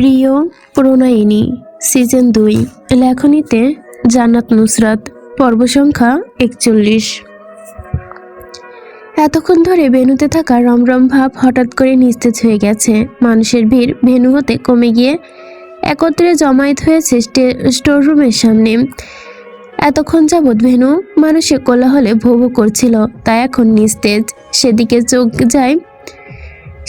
প্রিয় প্রণয়িনী সিজন 2 লেখনীতে জান্নাত নুসরাত পর্ব সংখ্যা 41। এতক্ষণ ধরে ভেন্যুতে থাকা রমরম ভাব হঠাৎ করে নিস্তেজ হয়ে গেছে। মানুষের ভিড় ভেন্যু হতে কমে গিয়ে একত্রে জমায়েত হয়েছে স্টোররুমের সামনে। এতক্ষণ যাবৎ ভেন্যু মানুষের কোলাহলে ভোগ করছিল, তা এখন নিস্তেজ। সেদিকে চোখ যায়,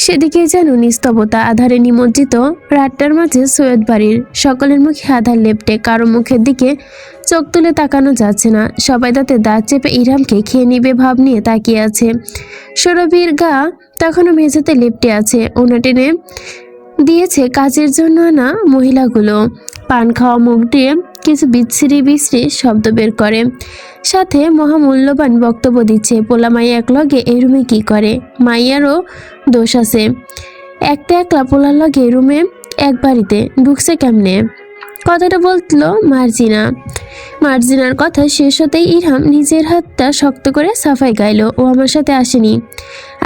সেদিকে যেন নিস্তবতা। আধারে নিমজ্জিত রাতটার মাঝে সৈয়দ বাড়ির সকলের মুখে আধার লেপ্টে, কারো মুখের দিকে চোখ তুলে তাকানো যাচ্ছে না। সবাই দাঁতে দাঁত চেপে ইরহামকে খেয়ে নিবে ভাব নিয়ে তাকিয়ে আছে। সুরভির গা তখনও মেঝেতে লেপ্টে আছে। ওনা টেনে দিয়েছে কাজের জন্য আনা মহিলাগুলো। পান খাওয়া মুখ দিয়ে কিছু বিশ্রী শব্দ বের করে, সাথে মহামূল্যবান বক্তব্য দিচ্ছে। পোলা মাইয়া একলগে এই রুমে কি করে? মাইয়ারও দোষ আছে, একটা একলা পোলার লগে রুমে এক বাড়িতে ঢুকছে কেমনে? কথাটা বললো মার্জিনার কথা শেষ হতেই ইরহাম নিজের হাতটা শক্ত করে সাফাই গাইল। ও আমার সাথে আসেনি,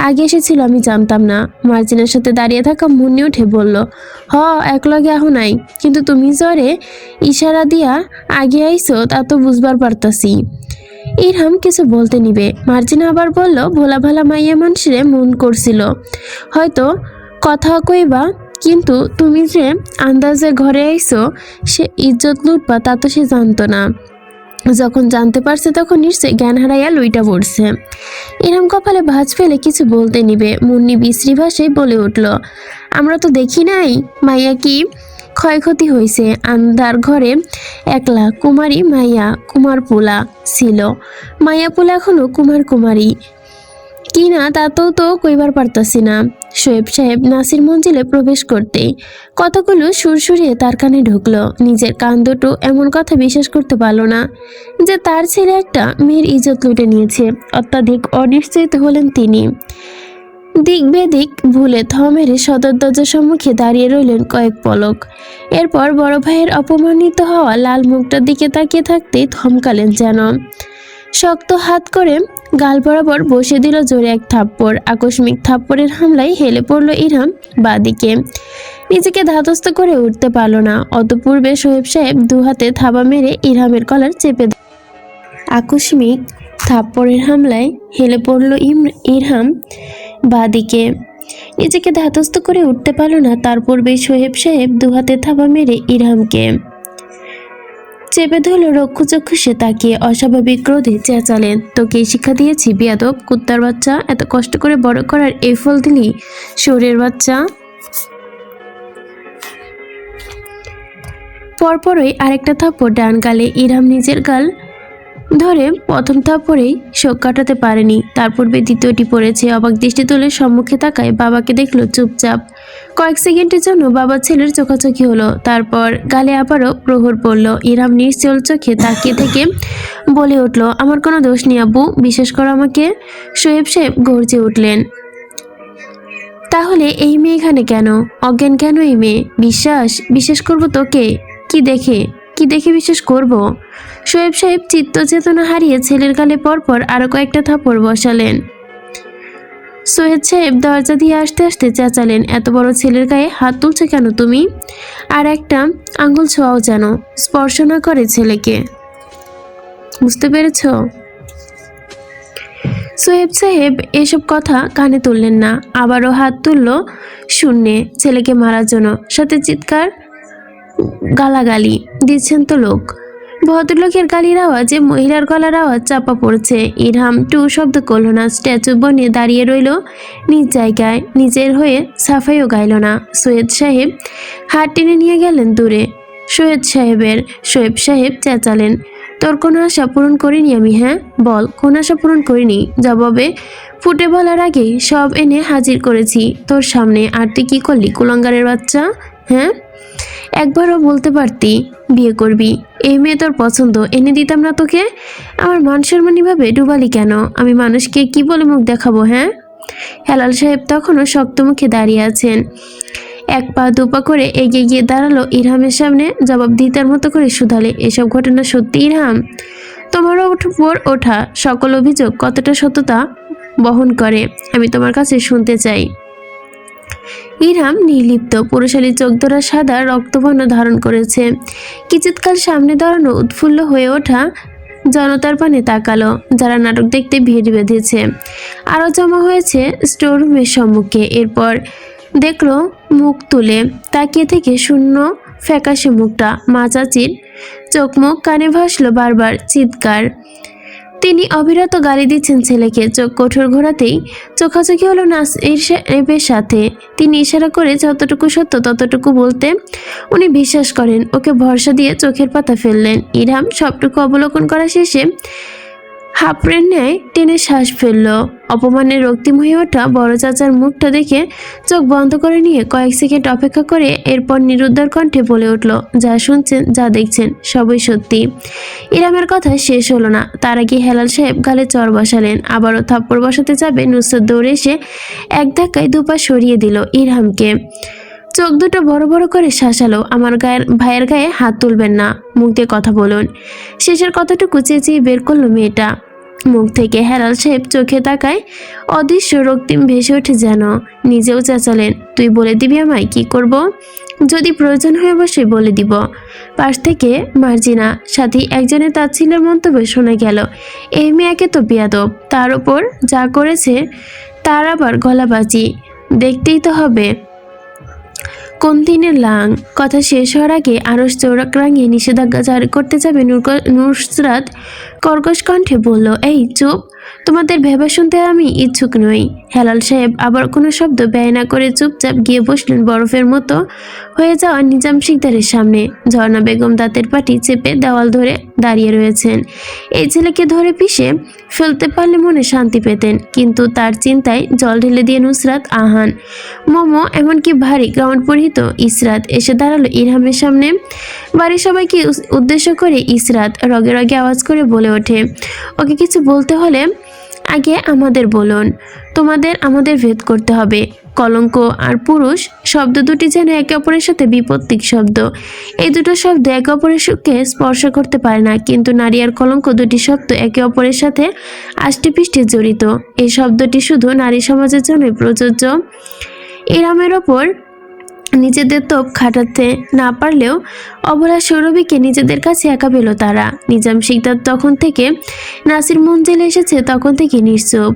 আগে এসেছিল, আমি জানতাম না। মার্জিনার সাথে দাঁড়িয়ে থাকা মুন্নি উঠে বলল, একলগে আহ নাই, কিন্তু তুমি জ্বরে ইশারা দিয়া আগে আইসো তা তো বুঝবার পারতাছি। ইরহাম কিছু বলতে নিবে, মার্জিনা আবার বলল, ভোলা ভালা মাইয়া মানুষরে মন করছিল হয়তো কথা কইবা, কিন্তু তুমি যে আন্দাজে ঘরে আইসো সে ইজ্জত লুটবা তা তো সে জানতো না। যখন জানতে পারছে তখন নিশ্চয় জ্ঞান হারাইয়া লুইটা পড়ছে। ইরহাম কপালে ভাঁজ ফেলে কিছু বলতে নিবে, মুন্নি বিশ্রী ভাষায় বলে উঠল, আমরা তো দেখি নাই মাইয়া কি ক্ষয়ক্ষতি হয়েছে। আন্ধার ঘরে একলা কুমারী মাইয়া কুমার পোলা ছিল, মাইয়া পোলা এখনো কুমারী কি না তা তো কইবার পারতাছি না। শোয়েব সাহেব নাসির মঞ্জিলে প্রবেশ করতেই কতগুলো সুরসুরিয়ে তার কানে ঢুকলো। নিজের কান দুটো এমন কথা বিশ্বাস করতে পারল না যে তার ছেলে একটা মেয়ের ইজ্জত লুটে নিয়েছে। অত্যাধিক অনিশ্চিত হলেন তিনি। দিক বেদিক ভুলে থ মেরে সদর দরজার সম্মুখে দাঁড়িয়ে রইলেন কয়েক পলক। এরপর বড় ভাইয়ের অপমানিত হওয়া লাল মুখটার দিকে তাকিয়ে থাকতেই থমকালেন যেন। শক্ত হাত করে গাল বরাবর বসে দিল জোরে এক থাপ্পড়। আকস্মিক থাপ্পড়ের হামলায় হেলে পড়ল ইরহাম বাদিকে। নিজেকে ধাতস্থ করে উঠতে পারল না। অতপূর্বে শোয়েব সাহেব দুহাতে থাবা মেরে ইরহামের কলার চেপে আকস্মিক থাপ্পড়ের হামলায় হেলে পড়ল ইরহাম বাদিকে। নিজেকে ধাতস্থ করে উঠতে পারল না, তার পূর্বেই শোয়েব সাহেব দুহাতে থাবা মেরে ইরহামকে চেপে ধরল। রক্ষুচক্ষু সে তাকিয়ে অস্বাভাবিক ক্রোধে চেঁচালেন, তোকে শিক্ষা দিয়েছি বিয়াদব কুত্তার বাচ্চা? এত কষ্ট করে বড় করার এই ফল দিলি শোরের বাচ্চা। পরপরই আরেকটা থাপ্পড় ডান গালে। ইরহাম নিজের গাল ধরে প্রথম থাপ্পড়েই শোক কাটাতে পারেনি, তার পূর্বে দ্বিতীয়টি পড়েছে। অবাক দৃষ্টি তুলে সম্মুখে তাকায় বাবাকে দেখলো চুপচাপ। কয়েক সেকেন্ডের জন্য বাবা ছেলের চোখাচোখি হলো, তারপর গালে আবারও প্রহর পড়ল। ইরহাম নিশ্চল চোখে তাকিয়ে থেকে বলে উঠল, আমার কোনো দোষ নেই আব্বু, বিশ্বাস করো আমাকে। শোয়েব সাহেব গর্জে উঠলেন, তাহলে এই মেয়ে এখানে কেন? অজ্ঞান কেন এই মেয়ে? বিশ্বাস করবো তোকে? কি দেখে বিশ্বাস করব? শোয়েব সাহেব চিত্ত চেতনা হারিয়ে ছেলের গালে পরপর আরো কয়েকটা থাপ্পড় বসালেন। সৈয়দ সাহেব দরজা দিয়ে আসতে আসতে চেঁচালেন, এত বড় ছেলের গায়ে হাত তুলছে কেন তুমি? আর একটা আঙ্গুল ছোঁয়াও যেন স্পর্শ না করে ছেলেকে, বুঝতে পেরেছ? সৈয়দ সাহেব এসব কথা কানে তুললেন না, আবারও হাত তুলল শূন্যে ছেলেকে মারার জন্য। সাথে চিৎকার গালাগালি দিচ্ছেন তো লোক। ভদ্রলোকের গালির আওয়াজে মহিলার গলার আওয়াজ চাপা পড়ছে। ইরহাম টু শব্দ করল না, স্ট্যাচু বনে দাঁড়িয়ে রইল নিজ জায়গায়। নিজের হয়ে সাফাইও গাইল না। সৈয়দ সাহেব হাত টেনে নিয়ে গেলেন দূরে শোয়েব সাহেব চেঁচালেন, তোর কোনো আশা পূরণ করিনি আমি? হ্যাঁ বল, কোন আশা পূরণ করিনি? জবাবে ফুটে বলার আগেই সব এনে হাজির করেছি তোর সামনে, আর তুই কি করলি কুলাঙ্গারের বাচ্চা? হ্যাঁ, একবারও বলতে পারতি বিয়ে করবি, এই মেয়ে তোর পছন্দ, এনে দিতাম না তোকে? আমার মান সম্মানী ভাবে ডুবালি কেন? আমি মানুষকে কি বলে মুখ দেখাবো? হ্যাঁ। হেলাল সাহেব তখনও শক্ত মুখে দাঁড়িয়ে আছেন। এক পা দুপা করে এগিয়ে গিয়ে দাঁড়ালো ইরহামের সামনে। জবাব দিতার মতো করে শুধালে, এসব ঘটনা সত্যি ইরহাম? তোমারও উপর ওঠা সকল অভিযোগ কতটা সত্যতা বহন করে আমি তোমার কাছে শুনতে চাই। ইরহাম নির্লিপ্ত, পুরুষালী চোখ ধরা সাদা রক্তবর্ণ ধারণ করেছে। কিছুৎকাল সামনে দাঁড়ানো উৎফুল্ল হয়ে ওঠা জনতার পানে তাকালো, যারা নাটক দেখতে ভিড় বেঁধেছে। আরও জমা হয়েছে স্টোররুমের সম্মুখে। এরপর দেখলো মুখ তুলে তাকিয়ে থেকে শূন্য ফ্যাকাশে মুখটা। মা চাচির চোখ মুখ কানে ভাসলো বারবার চিৎকার। তিনি অবিরত গালি দিচ্ছেন ছেলেকে। চোখ কঠোর ঘোরাতেই চোখাচোখি হলো নাসির সাহেবের সাথে। তিনি ইশারা করে যতটুকু সত্য ততটুকু বলতে উনি বিশ্বাস করেন। ওকে ভরসা দিয়ে চোখের পাতা ফেললেন। ইরহাম সবটুকু অবলোকন করা শেষে হাঁপড়ের ন্যায় টেনে শ্বাস ফেলল। অপমানের রক্তিম হয়ে ওঠা বড় চাচার মুখটা দেখে চোখ বন্ধ করে নিয়ে কয়েক সেকেন্ড অপেক্ষা করে এরপর নিরুদ্ধার কণ্ঠে বলে উঠল, যা শুনছেন যা দেখছেন সবই সত্যি। ইরহামের কথা শেষ হলো না, তার আগে হেলাল সাহেব গালে চড় বসালেন। আবারও থাপ্পড় বসাতে যাবে নুসরাত দৌড়ে এসে এক ধাক্কায় দুপা সরিয়ে দিল ইরহামকে। চোখ দুটো বড় বড় করে শাসালো, আমার ভাইয়ের গায়ে হাত তুলবেন না, মুখ দিয়ে কথা বলুন। শেষের কথাটুকু চেঁচিয়ে বের করলো মেয়েটা মুখ থেকে। হেলাল সাহেব চোখে তাকায়, অদৃশ্য রক্তিম ভেসে ওঠে যেন। নিজেও চেঁচালেন, তুই বলে দিবি আমায় কি করব? যদি প্রয়োজন হয় অবশ্যই বলে দিব। পাশ থেকে মার্জিনা সাথী একজনের তাচ্ছিল্যের মন্তব্য শোনা গেল, এই মেয়েকে তো বেয়াদব, তার ওপর যা করেছে তার আবার গলাবাজি, দেখতেই তো হবে কোন দিনের লাং। কথা শেষ হওয়ার আগে আরশ চৌরাক রাঙিয়ে নিষেধাজ্ঞা জারি করতে যাবে নুসরাত কর্কশ কণ্ঠে বলল, এই চুপ, তোমাদের ভেবে শুনতে আমি ইচ্ছুক নই। হেলাল সাহেব আবার কোনো শব্দ ব্যয় না করে চুপচাপ গিয়ে বসলেন বরফের মতো হয়ে যাওয়া নিজাম শিকদারের সামনে। ঝর্ণা বেগম দাঁতের পাটি চেপে দেওয়াল ধরে দাঁড়িয়ে রয়েছেন। এই ছেলেকে ধরে পিষে ফেলতে পারলে মনে শান্তি পেতেন, কিন্তু তার চিন্তায় জল ঢেলে দিয়ে নুসরাত, আহান, মোমো, এমনকি ভারী গাউন পরিহিত ইসরাত এসে দাঁড়ালো ইরহামের সামনে। বাড়ির সবাইকে উদ্দেশ্য করে ইসরাত রগে রগে আওয়াজ করে বলে ওঠে, ওকে কিছু বলতে হলে আগে আমাদের বলুন, তোমাদের আমাদের ভেদ করতে হবে। কলঙ্ক আর পুরুষ শব্দ দুটি যেন একে অপরের সাথে বিপত্তিক শব্দ। এই দুটো শব্দ একে অপরের সুখে স্পর্শ করতে পারে না, কিন্তু নারী আর কলঙ্ক দুটি শব্দ একে অপরের সাথে আষ্টেপৃষ্ঠে জড়িত। এই শব্দটি শুধু নারী সমাজের জন্যই প্রযোজ্য। ইরহামের ওপর নিজেদের তোপ খাটাতে না পারলেও অবলা সৌরভীকে নিজেদের কাছে একা পেল তারা। নিজাম শিকদার তখন থেকে নাসির মঞ্জিলে এসেছে তখন থেকে নিশ্চুপ।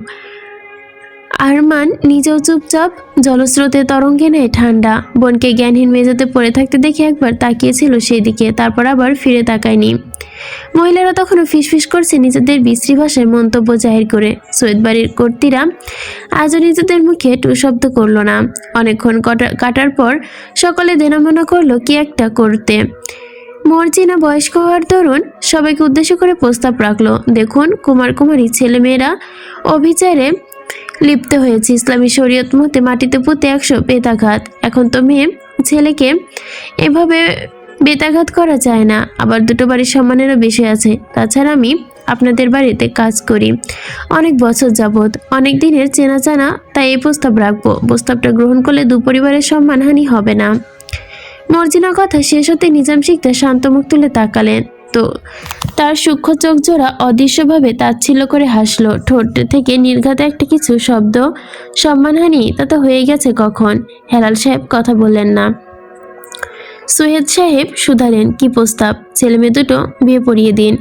আরমান নিজেও চুপচাপ, জলস্রোতে তরঙ্গে নেয় ঠান্ডা। বোনকে জ্ঞানহীন মেঝেতে পড়ে থাকতে দেখে একবার তাকিয়েছিল সেই দিকে, তারপর আবার ফিরে তাকায়নি। মহিলারা তখনও ফিসফিস করছে নিজেদের বিশ্রী ভাষায় মন্তব্য জাহির করে। সৈয়দ বাড়ির কর্ত্রীরা আজও নিজেদের মুখে টু শব্দ করল না। অনেকক্ষণ কাটার পর সকলে দেনামনা করলো কি একটা করতে। মর্জিনা বয়স্ক হওয়ার দরুন সবাইকে উদ্দেশ্য করে প্রস্তাব রাখলো, দেখুন কুমার কুমারী ছেলেমেয়েরা অভিচারে লিপ্ত হয়েছে। ইসলামী শরীয়ত মতে মাটিতে পুঁতে 100 বেতাঘাত। এখন তো মেয়ে ছেলেকে এভাবে বেতাঘাত করা যায় না। আবার দুটো বাড়ির সম্মানেরও বিষয় আছে। তাছাড়া আমি আপনাদের বাড়িতে কাজ করি অনেক বছর যাবৎ, অনেক দিনের চেনা জানা, তাই এই প্রস্তাব রাখবো। প্রস্তাবটা গ্রহণ করলে দু পরিবারের সম্মানহানি হবে না। মর্জিনার কথা শেষ হতে নিজাম শিকদার শান্ত মুখ তুলে তাকালেন, তো তার সূক্ষ্ম চোখ জোড়া অদৃশ্যভাবে তাচ্ছিল্য করে হাসলো। ঠোঁট থেকে নির্ঘাত একটা কিছু শব্দ, সম্মানহানি তা তো হয়ে গেছে কখন। হেলাল সাহেব কথা বললেন না। সৈয়দ সাহেব শুধালেন, কি প্রস্তাব? ছেলে মেয়ে দুটো বিয়ে পড়িয়ে দিন।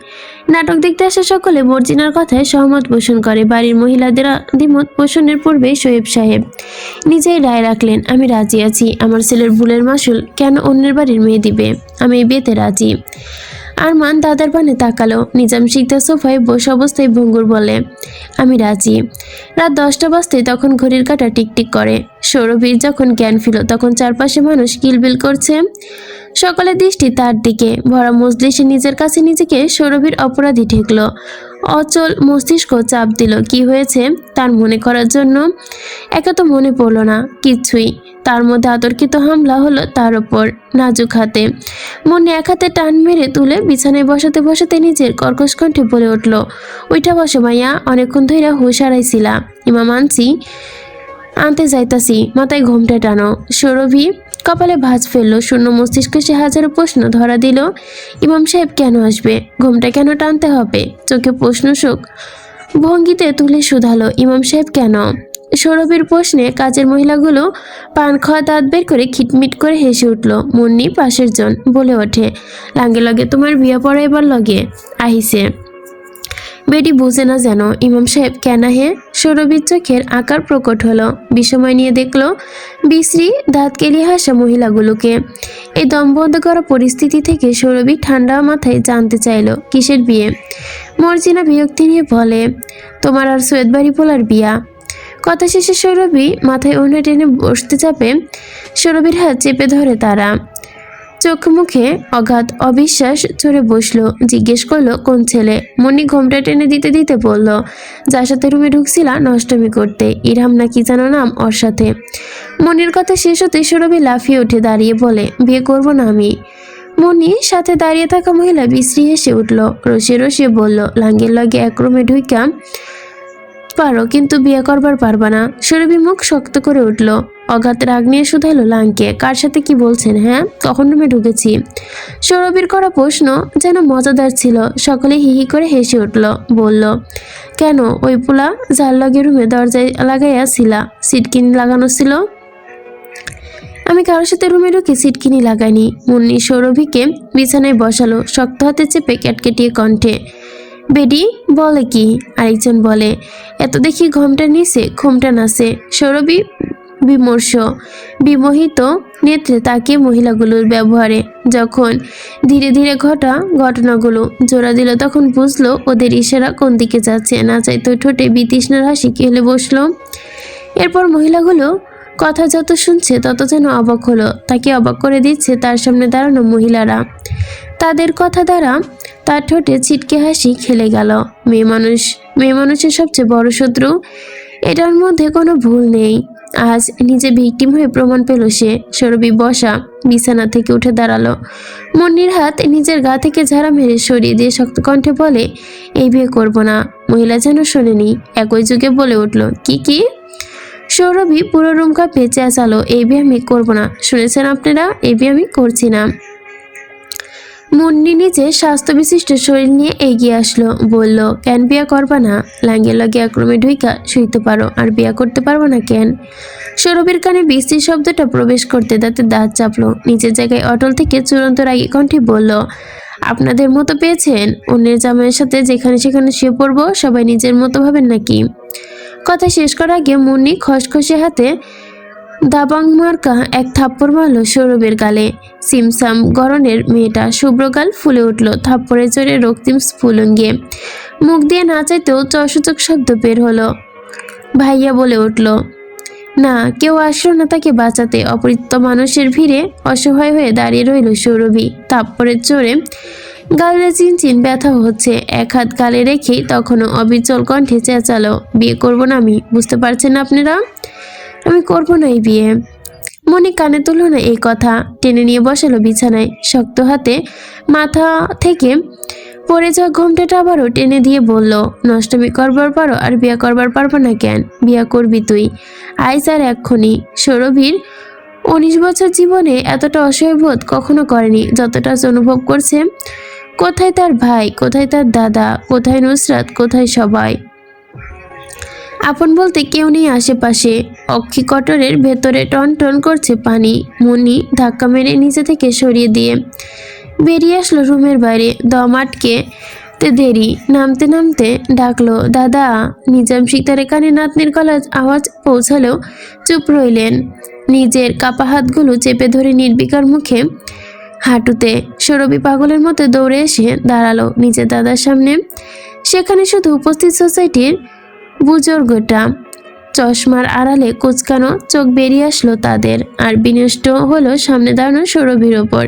নাটক দেখতে আসা সকলে মর্জিনার কথায় সহমত পোষণ করে। বাড়ির মহিলাদের দ্বিমত পোষণের পূর্বে সৈয়দ সাহেব নিজেই রায় রাখলেন, আমি রাজি আছি। আমার ছেলের ভুলের মাসুল কেন অন্যের বাড়ির মেয়ে দিবে? আমি এই বিয়েতে রাজি। আরমান দাদার পানে তাকালো। নিজাম শিকদার সোফায় বসে অবস্থায় ভঙ্গুর বলে, আমি রাজি। রাত 10টা বাজতে তখন ঘড়ির কাঁটা টিকটিক করে। সৌরভীর যখন জ্ঞান ফিরল তখন চারপাশে মানুষ কিলবিল করছে। সকলের দৃষ্টি তার দিকে। ভরা মজলিসে নিজের কাছে নিজেকে সৌরভীর অপরাধী ঠেকল। অচল মস্তিষ্ক চাপ দিল কি হয়েছে তার মনে করার জন্য। একা তো মনে পড়ল না কিছুই। তার মধ্যে আতর্কিত হামলা হলো তার ওপর নাজুক হাতে। মনে এক হাতে টান মেরে তুলে বিছানায় বসাতে বসাতে নিজের কর্কশ কণ্ঠে বলে উঠল, ওইটা বসো মাইয়া, অনেকক্ষণ ধইরা হুঁশ হারাইছিলা। ইমাম আনতে যাইতাছি, মাথায় ঘোমটা টানো। সৌরভী কপালে ভাঁজ ফেললো। শূন্য মস্তিষ্কে সে হাজারো প্রশ্ন ধরা দিল। ইমাম সাহেব কেন আসবে? ঘোমটা কেন টানতে হবে? চোখে প্রশ্নসুখ ভঙ্গিতে তুলে শুধালো, ইমাম সাহেব কেন? সৌরভীর প্রশ্নে কাজের মহিলাগুলো পান খাওয়া দাঁত বের করে খিটমিট করে হেসে উঠল। মুন্নি পাশের জন বলে ওঠে, লাঙ্গে লগে তোমার বিয়ে পড়াইবার লগে আহিছে। বেটি বুঝে না যেন ইমাম সাহেব কেনা হে। সৌরভীর চোখের আকার প্রকট হলো। বিস্ময় নিয়ে দেখলো বিশ্রী দাঁত কেলিয়ে হাসা মহিলাগুলোকে। এই দমবন্ধ করা পরিস্থিতি থেকে সৌরভী ঠান্ডা মাথায় জানতে চাইল কিসের বিয়ে। মর্জিনা বিরক্তি নিয়ে বলে, তোমার আর সৈয়দ বাড়ি পোলার বিয়া। কথা শেষে সৌরভী মাথায় ওড়না টেনে বসতে চাপে। সৌরভীর হাত চেপে ধরে তারা। চোখ মুখে অগাধ অবিশ্বাস চড়ে বসলো। জিজ্ঞেস করলো কোন ছেলে। মনি ঘোমটা টেনে দিতে দিতে বলল, যার সাথে রুমে ঢুকছিলা নষ্টমী করতে, ইরহাম না কি জানো নাম, ওর সাথে। মনির কথা শেষ হতে সৌরভী লাফিয়ে উঠে দাঁড়িয়ে বলে, বিয়ে করব না আমি। মনি সাথে দাঁড়িয়ে থাকা মহিলা বিশ্রী হেসে উঠল। রসিয়ে রসিয়ে বলল, লাঙ্গের লগে এক রুমে ঢুইকা পারো কিন্তু বিয়ে করবার পারবা না। সৌরভী মুখ শক্ত করে উঠল। অগাধ রাগ নিয়ে শুধাইলো, লাঙ্কে কার সাথে কি বলছেন? হ্যাঁ, কখন রুমে ঢুকেছি? সৌরভীর করা প্রশ্ন যেন মজাদার ছিল। সকলে হিহি করে হেসে উঠল। বলল, কেন ওই পোলা যার লগে রুমে দরজায় লাগাইয়া ছিলা সিটকিনি লাগানো ছিল? আমি কারোর সাথে রুমে ঢুকে সিটকিনি লাগাইনি। মুন্নি সৌরভীকে বিছানায় বসালো, শক্ত হাতে চেপে ক্যাটকেটিয়ে কণ্ঠে, বেডি বলে কি? আরেকজন বলে, এত দেখি ঘোমটার নিচে ঘোমটা নাচে। সৌরভী বিমর্ষ বিমোহিত নেত্রে তাকিয়ে মহিলাগুলোর ব্যবহারে যখন ধীরে ধীরে ঘটনাগুলো জোড়া দিল, তখন বুঝলো ওদের ইশারা কোন দিকে যাচ্ছে। না চাইতো ঠোঁটে বিতৃষ্ণার হাসি খেলে বসলো। এরপর মহিলাগুলো কথা যত শুনছে তত যেন অবাক হলো। তাকে অবাক করে দিচ্ছে তার সামনে দাঁড়ানো মহিলারা। তাদের কথা দ্বারা তার ঠোঁটে ছিটকে হাসি খেলে গেল। মেয়ে মানুষের সবচেয়ে বড় শত্রু, এটার মধ্যে কোনো ভুল নেই। আজ নিজে ভিকটিম হয়ে প্রমাণ পেল সে। সৌরভী বসা বিছানা থেকে উঠে দাঁড়ালো। মুন্নির হাত নিজের গা থেকে ঝাড়া মেরে সরিয়ে দিয়ে শক্ত কণ্ঠে বলে, এই বিয়ে করব না। মহিলা যেন শোনেনি, একই যুগে বলে উঠল, কি? সৌরভী পুরো রুম কাঁপিয়ে চেঁচালো, এই বিয়ে আমি করব না। শুনেছেন আপনারা, এই বিয়ে আমি করছি না। মুন্নি নিজে স্বাস্থ্য বিশিষ্ট শরীর নিয়ে এগিয়ে আসলো। বলল, কেন বিয়া করবা না? লাঙ্গের লগে এক রুমে ঢুইকা শুইতে পারো, আর বিয়া করতে পারবো না কেন? সৌরভীর কানে বিশ্রী শব্দটা প্রবেশ করতে তাতে দাঁত চাপলো। নিজের জায়গায় অটল থেকে চূড়ান্ত রাগী কণ্ঠে বলল, আপনাদের মতো পেয়েছেন? অন্যের জামাইয়ের সাথে যেখানে সেখানে শুয়ে পড়বো, সবাই নিজের মতো ভাবেন নাকি? কথা শেষ করার আগে মুন্নি খসখসে হাতে দাবাং মার্কা এক থাপ্পড় মারল সৌরভের গালে। সিমসাম গরনের মেয়েটা শুভ্রগাল ফুলে উঠল থাপ্পড়ে জোরে রক্তিম স্ফুলঙ্গে। মুখ দিয়ে না চাইতেও চসূচক শব্দ বের হলো। ভাইয়া বলে উঠল। না, কেউ আসলো না তাকে বাঁচাতে। অপরিচিত মানুষের ভিড়ে অসহায় হয়ে দাঁড়িয়ে রইল সৌরভী। থাপ্পড়ের জোরে গালে চিনচিন ব্যথা হচ্ছে। এক হাত গালে রেখেই তখনও অবিচল কণ্ঠে চেঁচালো, বিয়ে করবো না আমি। বুঝতে পারছেন না আপনারা? আমি করবো না এই বিয়ে। মনে কানে তুলল না এই কথা। টেনে নিয়ে বসালো বিছানায়। শক্ত হাতে মাথা থেকে পড়ে যাওয়া ঘোমটাটা আবারও টেনে দিয়ে বলল, নষ্টমী করবার পারো আর বিয়া করবার পারবো না কেন? বিয়া করবি তুই আইজ আর এক্ষুনি। সৌরভীর 19 বছর জীবনে এতটা অসহায় বোধ কখনো করেনি যতটা অনুভব করছে। কোথায় তার ভাই, কোথায় তার দাদা, কোথায় নুসরাত, কোথায় সবাই? আপন বলতে কেউ নেই আশেপাশে। অক্ষি কটরের ভেতরে টন টন করছে পানি। মুন্নি ধাক্কা মেরে নিচে থেকে সরিয়ে দিয়ে বেরিয়ে আসলো রুমের বাইরে। দম আটকে দেরি। নামতে নামতে ডাকলো, দাদা। নিজাম শিকদারের কানে নাতনির গলার আওয়াজ পৌঁছালেও চুপ রইলেন। নিজের কাপা হাতগুলো চেপে ধরে নির্বিকার মুখে হাঁটুতে সৌরভী পাগলের মতো দৌড়ে এসে দাঁড়ালো নিজের দাদার সামনে। সেখানে শুধু উপস্থিত সোসাইটির বুজুর্গটা। চশমার আড়ালে কুচকানো চোখ বেরিয়ে আসলো তাদের। আর বিনষ্ট হলো সামনে দাঁড়ানো সৌরভীর ওপর।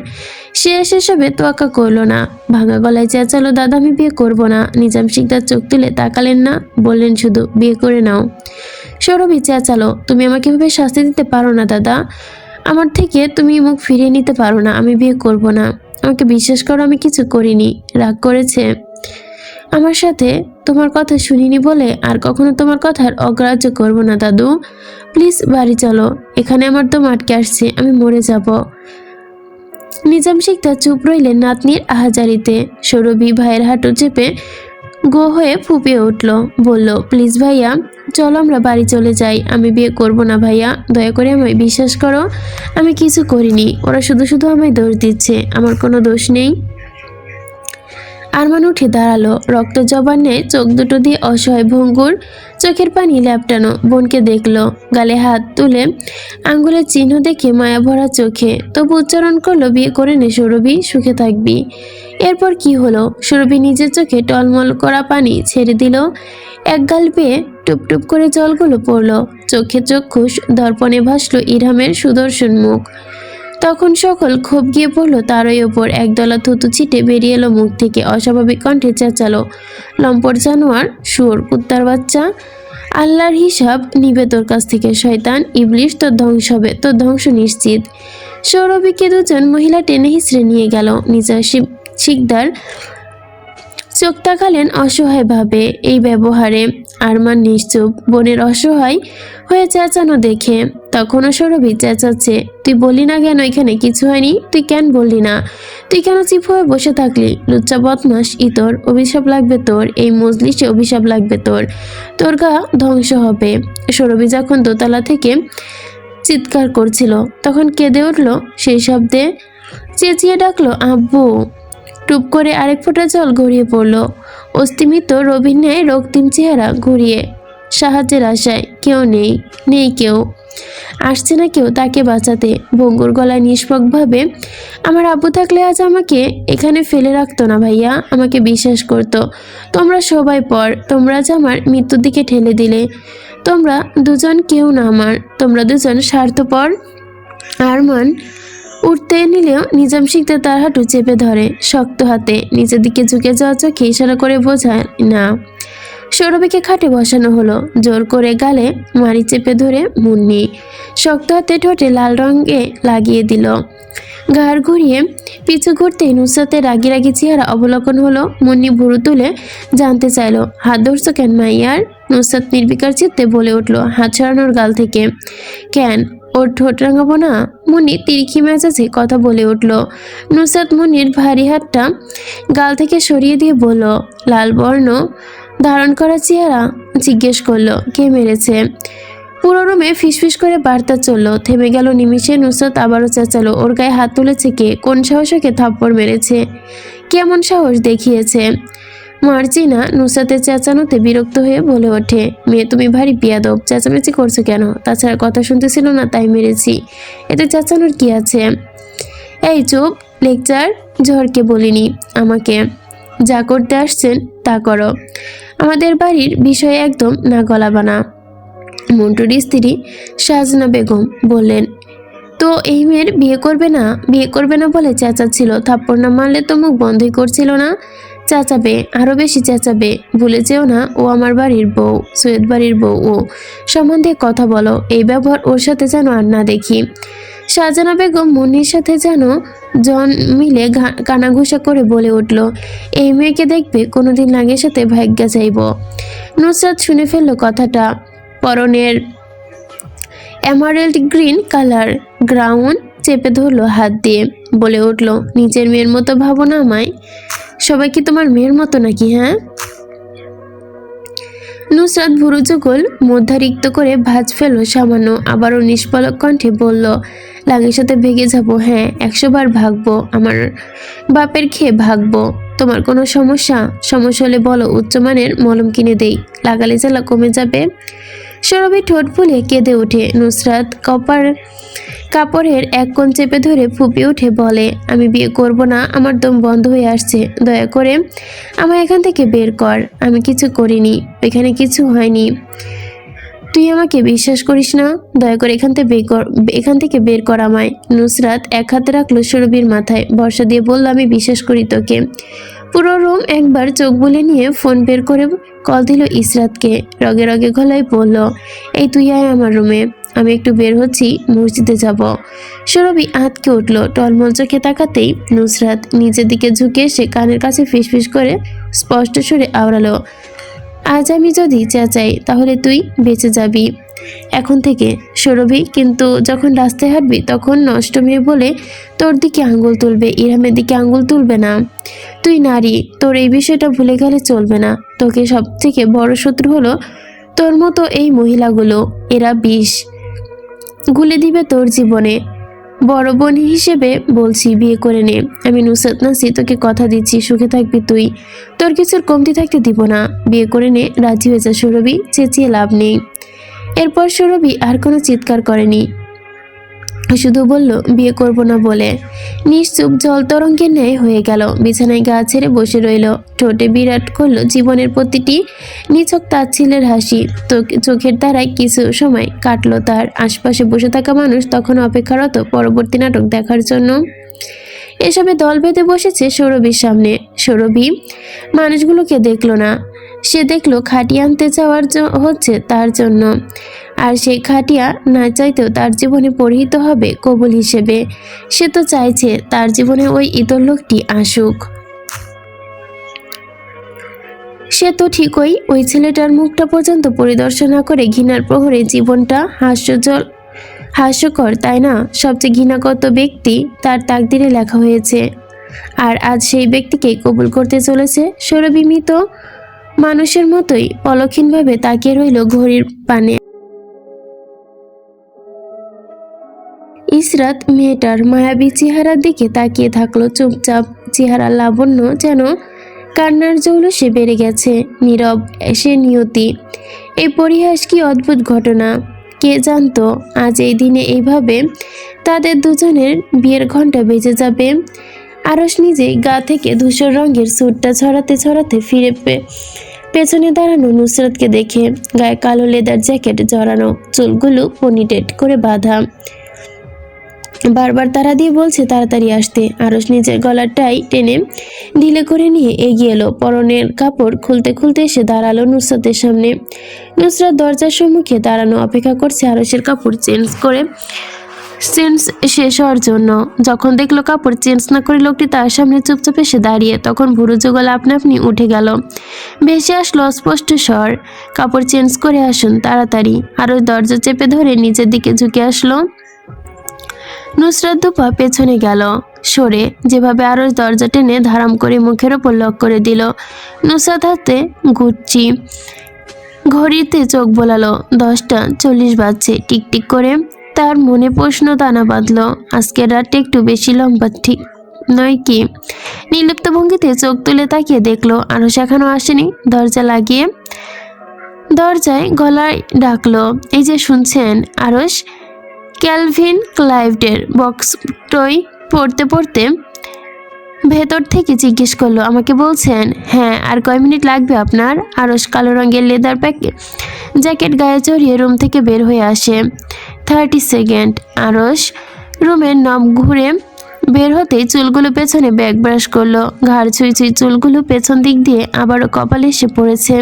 সে সেসবে তোয়াক্কা করলো না। ভাঙা গলায় চেঁচালো, দাদা আমি বিয়ে করবো না। নিজাম শিকদার চোখ তুলে তাকালেন না, বললেন শুধু, বিয়ে করে নাও। সৌরভী চেঁচালো, তুমি আমাকে এভাবে শাস্তি দিতে পারো না দাদা। আমার থেকে তুমি মুখ ফিরিয়ে নিতে পারো না। আমি বিয়ে করব না। আমাকে বিশ্বাস করো, আমি কিছু করিনি। রাগ করেছে আমার সাথে, তোমার কথা শুনিনি বলে আর কখনো তোমার কথার অগ্রাহ্য করব না দাদু। প্লিজ বাড়ি চলো, এখানে আমার দম আটকে আসছে, আমি মরে যাব। নিজাম শিকদার চুপ রইলেন নাতনির আহাজারিতে। সৌরভী ভাইয়ের হাঁটু চেপে গো হয়ে ফুপিয়ে উঠল, বলল, প্লিজ ভাইয়া চলো আমরা বাড়ি চলে যাই। আমি বিয়ে করব না ভাইয়া, দয়া করে আমায় বিশ্বাস করো, আমি কিছু করিনি। ওরা শুধু শুধু আমায় দোষ দিচ্ছে, আমার কোনো দোষ নেই। আরমান উঠে দাঁড়ালো, রক্ত জবান্নে চোখ দুটো দিয়ে অসহায় ভঙ্গুর, চোখের পানি ল্যাপটানো বোনকে দেখলো, গালে হাত তুলে আঙ্গুলের চিহ্ন দেখে মায়া ভরা চোখে তবু উচ্চারণ করলো, বিয়ে করে নে সৌরভী, সুখে থাকবি। এরপর কি হলো? সৌরভী নিজের চোখে টলমল করা পানি ছেড়ে দিল, এক গাল পেয়ে টুপটুপ করে জলগুলো পড়লো, চোখে চক্ষুষ দর্পণে ভাসলো ইরহামের সুদর্শন মুখ। তখন সকল ক্ষোভ গিয়ে পড়লো তারই ওপর, একদলা থুতু ছিটে বেরিয়ে এলো মুখ থেকে, অস্বাভাবিক কণ্ঠে চেঁচালো, লম্পট জানোয়ার, শুয়োর, কুত্তার বাচ্চা, আল্লাহর হিসাব নিবে তোর কাছ থেকে শয়তান, ইবলিশ, তোর ধ্বংস হবে, তোর ধ্বংস নিশ্চিত। সৌরভীকে দুজন মহিলা টেনে হিঁচড়ে নিয়ে গেল, নিজের শিকদার চোখ তাকালেন অসহায়ভাবে এই ব্যবহারে। আরমান নিশ্চুপ, বোনের অসহায় হয়ে চেঁচানো দেখে। তখনও সৌরভী চেঁচাচ্ছে, তুই বললি না কেন এখানে কিছু হয়নি? তুই কেন বললি না? তুই কেন চিপ হয়ে বসে থাকলি? লুচ্চা বদমাস ইতর, অভিশাপ লাগবে তোর, এই মজলিসে অভিশাপ লাগবে তোর, তোর গা ধ্বংস হবে। সৌরভী যখন দোতলা থেকে চিৎকার করছিল তখন কেঁদে উঠল সেই শব্দে, চেঁচিয়ে ডাকলো, আব্বু। টুপ করে আরেক ফোঁটা জল গড়িয়ে পড়ল, অস্তিমিত রবির ন্যায় রক্তিম চেহারা ঘুরিয়ে। সাহায্যের আশায় কেউ নেই, নেই কেউ, আসছে না কেউ তাকে বাঁচাতে। ভঙ্গুর গলায় নিষ্পকভাবে, আমার আব্বু থাকলে আজ আমাকে এখানে ফেলে রাখতো না ভাইয়া, আমাকে বিশ্বাস করতো। তোমরা সবাই পর, তোমরা আজ আমার মৃত্যুর দিকে ঠেলে দিলে। তোমরা দুজন কেউ না আমার, তোমরা দুজন স্বার্থপর। আরমান উঠতে নিলেও নিজাম শিকদার তার হাঁটু চেপে ধরে শক্ত হাতে, নিচের দিকে ঝুঁকে যাওয়া চোখে ইশারা করে বোঝায় না। সৌরভীকে খাটে বসানো হলো, জোর করে গালে মারি চেপে ধরে মুন্নি শক্ত হাতে ঠোঁটে লাল রঙে লাগিয়ে দিল। ঘাড় ঘুরিয়ে পিছু ঘুরতেই নুসরাতের রাগি রাগি চেহারা অবলোকন হলো। মুন্নি ভুরু তুলে জানতে চাইলো, হাত ধরছো কেন মাইয়ার? নুসরাত নির্বিকার চিত্তে বলে উঠলো, হাত সরানোর গাল থেকে। কেন, ওর ঠোঁট রাঙাবো না? মুন্নি তিরিক্ষি মেজাজে কথা বলে উঠল। নুসরাত মুন্নির ভারী হাতটা গাল থেকে সরিয়ে দিয়ে বলল, লাল বর্ণ ধারণ করা চেহারা জিজ্ঞেস করলো, কে মেরেছে? পুরো রুমে ফিসফিস করে বার্তা চলল, থেমে গেল নিমিষে। নুসরাত আবারও চেঁচালো, ওর গায়ে হাত তুলেছে কে? কোন সাহসকে থাপ্পড় মেরেছে? কেমন সাহস দেখিয়েছে? মার্জিনা নুসরাতের চেঁচানোতে বিরক্ত হয়ে বলে ওঠে, মেয়ে তুমি ভারী বিয়াদব, চেঁচামেচি করছো কেন? তাছাড়া কথা শুনতেছিল না তাই মেরেছি, এতে চেঁচানোর কি আছে? এই চুপ, লেকচার ঝড়কে বলিনি, আমাকে যা করতে আসছেন তা করো, আমাদের বাড়ির বিষয়ে একদম না গলাবা না। মন্টুর স্ত্রী শাহজানা বেগম বললেন, তো এই মেয়ের বিয়ে করবে না? বিয়ে করবে না বলে চেঁচাচ্ছিল, থাপ্পড় না মারলে তো মুখ বন্ধই করছিল না। চেঁচাবে, আরো বেশি চেঁচাবে। ভুলে যেও না ও আমার বাড়ির বউ, সৈয়দ বাড়ির বউ। ও সম্বন্ধে কথা বলো, এই ব্যবহার ওর সাথে যেন আর না দেখি। শাহজানা বেগম মুন্নির সাথে যেন জন মিলে কানাঘুষা করে বলে উঠল, এই মেয়েকে দেখবে কোনোদিন লাগের সাথে ভাগ্যা চাইব। নুসরাত শুনে ফেললো কথাটা, পরনের এমারেল্ড গ্রিন কালার গ্রাউন্ড চেপে ধরলো হাত দিয়ে, বলে উঠল, নিজের মেয়ের মতো ভাবো না আমায়? সবাই কি তোমার মেয়ের মতো নাকি? হ্যাঁ? নুসরাত ভুরু যুগল মধ্যারিক্ত করে ভাঁজ ফেললো সামান্য, আবারও নিষ্পলক কণ্ঠে বলল, লাগের সাথে ভেগে যাবো? হ্যাঁ, 100 বার ভাগবো, আমার বাপের খেয়ে ভাগবো। তোমার কোনো সমস্যা হলে বলো, উচ্চমানের মলম কিনে দেই, লাগালে জ্বালা কমে যাবে। সৌরভী ঠোঁট ফুলে কেঁদে ওঠে। নুসরাত কাপড়ের এক কোণ চেপে ধরে ফুপিয়ে উঠে বলে, আমি বিয়ে করব না, আমার দম বন্ধ হয়ে আসছে, দয়া করে আমায় এখান থেকে বের কর। আমি কিছু করিনি, এখানে কিছু হয়নি, তুই আমাকে বিশ্বাস করিস না? দয়া করে এখান থেকে বের কর আমায়। নুসরাত এক হাতে রাখলো সৌরভীর মাথায়, ভরসা দিয়ে বলল, আমি বিশ্বাস করি তোকে। পুরো রুম একবার চোখ বুলে নিয়ে ফোন বের করে কল দিল ইসরাতকে, রগে রগে গলায় বলল, এই তুই আয় আমার রুমে, আমি একটু বের হচ্ছি, মসজিদে যাব। সৌরভী আঁতকে উঠল, টলমল চোখে তাকাতেই নুসরাত নিজের দিকে ঝুঁকে এসে কানের কাছে ফিসফিস করে স্পষ্ট সুরে আওড়ালো, আজ আমি যদি চেঁচাই তাহলে তুই বেঁচে যাবি এখন থেকে সৌরভী, কিন্তু যখন রাস্তায় হাঁটবি তখন নষ্ট মেয়ে বলে তোর দিকে আঙ্গুল তুলবে, ইরহামের দিকে আঙ্গুল তুলবে না। তুই নারী, তোর এই বিষয়টা ভুলে গেলে চলবে না। তোকে সব থেকে বড় শত্রু হলো তোর মতো এই মহিলাগুলো। এরা বিষ গুলে দিবে তোর জীবনে। বড় বোন হিসেবে বলছি, বিয়ে করে নে। আমি নুসরাত নাসি, তোকে কথা দিচ্ছি, সুখে থাকবি তুই। তোর কিছুর কমতি থাকতে দিব না। বিয়ে করে নে, রাজি হয়ে যা সুরভি, চেঁচিয়ে লাভ নেই। এরপর সুরভি আর কোনো চিৎকার করেনি, শুধু বলল বিয়ে করব না বলে। নিশ্চুপ জল তরঙ্গের ন্যায় হয়ে গেল, বিছানায় গা ছেড়ে বসে রইল। ঠোঁটে বিরাট করলো জীবনের প্রতিটি নিছক তাচ্ছিল্যের হাসি। চোখের দ্বারায় কিছু সময় কাটলো তার। আশপাশে বসে থাকা মানুষ তখন অপেক্ষারত পরবর্তী নাটক দেখার জন্য। এসবে দল বেঁধে বসেছে সৌরভীর সামনে। সৌরভী মানুষগুলোকে দেখলো না, সে দেখলো খাটিয়ে আনতে যাওয়ার হচ্ছে তার জন্য। আর সেই খাটিয়া না চাইতেও তার জীবনে পরিহিত হবে কবুল হিসেবে। সে তো চাইছে তার জীবনে ওই ইতর লোকটি আসুক। সে তো ঠিকই ওই ছেলেটার মুখটা পর্যন্ত পরিদর্শন না করে ঘৃণার প্রহরে জীবনটা হাস্যকর, তাই না? সবচেয়ে ঘৃণাগত ব্যক্তি তার তাকদিরে লেখা হয়েছে, আর আজ সেই ব্যক্তিকে কবুল করতে চলেছে। সৌরভী মৃত মানুষের মতোই পলক্ষীনভাবে তাকিয়ে রইল ঘড়ির পানে। ইসরাত মেয়েটার মায়াবী চেহারার দিকে তাকিয়ে থাকলো চুপচাপ। চেহারা লাবণ্য যেন কান্নার জৌলুসে বেড়ে গেছে। নীরব সে নিয়তি। এই পরিহাস কি অদ্ভুত ঘটনা! কে জানতো আজ এই দিনে এইভাবে তাদের দুজনের বিয়ের ঘন্টা বেজে যাবে। আরশ নিজে গা থেকে ধূসর রঙের স্যুটটা ছড়াতে ছড়াতে ফিরে পেছনে দাঁড়ানো নুসরাতকে দেখে। গায়ে কালো লেদার জ্যাকেট জড়ানো, চুলগুলো পনিটেড করে বাঁধা। বারবার তারা দিয়ে বলছে তাড়াতাড়ি আসতে। আরশ নিজের গলার টাই টেনে ঢিলে করে নিয়ে এগিয়ে এলো। পরনের কাপড় খুলতে খুলতে এসে দাঁড়ালো নুসরাতের সামনে। নুসরাত দরজার সম্মুখে দাঁড়ানো, অপেক্ষা করছে আরশের কাপড় চেঞ্জ শেষ হওয়ার জন্য। যখন দেখলো কাপড় চেঞ্জ না করে লোকটি তার সামনে চুপচাপ এসে দাঁড়িয়ে, তখন ভুরু যুগল আপনা আপনি উঠে গেল। ভেসে আসলো অস্পষ্ট স্বর, কাপড় চেঞ্জ করে আসুন তাড়াতাড়ি। আরশ দরজা চেপে ধরে নিচের দিকে ঝুঁকে আসলো। নুসরাত দুপা পেছনে গেল সরে, যেভাবে আরশ দরজা টেনে ধারাম করে মুখের ওপর লক করে দিল। নুসরাত হাতে ঘুরছি, ঘড়িতে চোখ বোলালো। 10টা 40 বাজছে। টিকটিক করে তার মনে প্রশ্ন দানা বাঁধলো, আজকের রাতটা একটু বেশি লম্বা ঠিক নয় কি? নির্লিপ্ত ভঙ্গিতে চোখ তুলে তাকিয়ে দেখলো আরশ এখনো আসেনি। দরজায় গলায় ডাকলো, এই যে শুনছেন? আরশ ক্যালভিন ক্লাইভের বক্সটই পড়তে পড়তে ভেতর থেকে জিজ্ঞেস করলো, আমাকে বলছেন? হ্যাঁ। আর কয় মিনিট লাগবে আপনার? আরশ কালো রঙের লেদার জ্যাকেট গায়ে চড়িয়ে রুম থেকে বের হয়ে আসে। 30 সেকেন্ড। আরশ রুমের নব ঘুরে বের হতেই চুলগুলো পেছনে ব্যাক ব্রাশ করলো। ঘাড় ছুঁই ছুঁই চুলগুলো পেছন দিক দিয়ে আবারও কপালে এসে পড়েছে।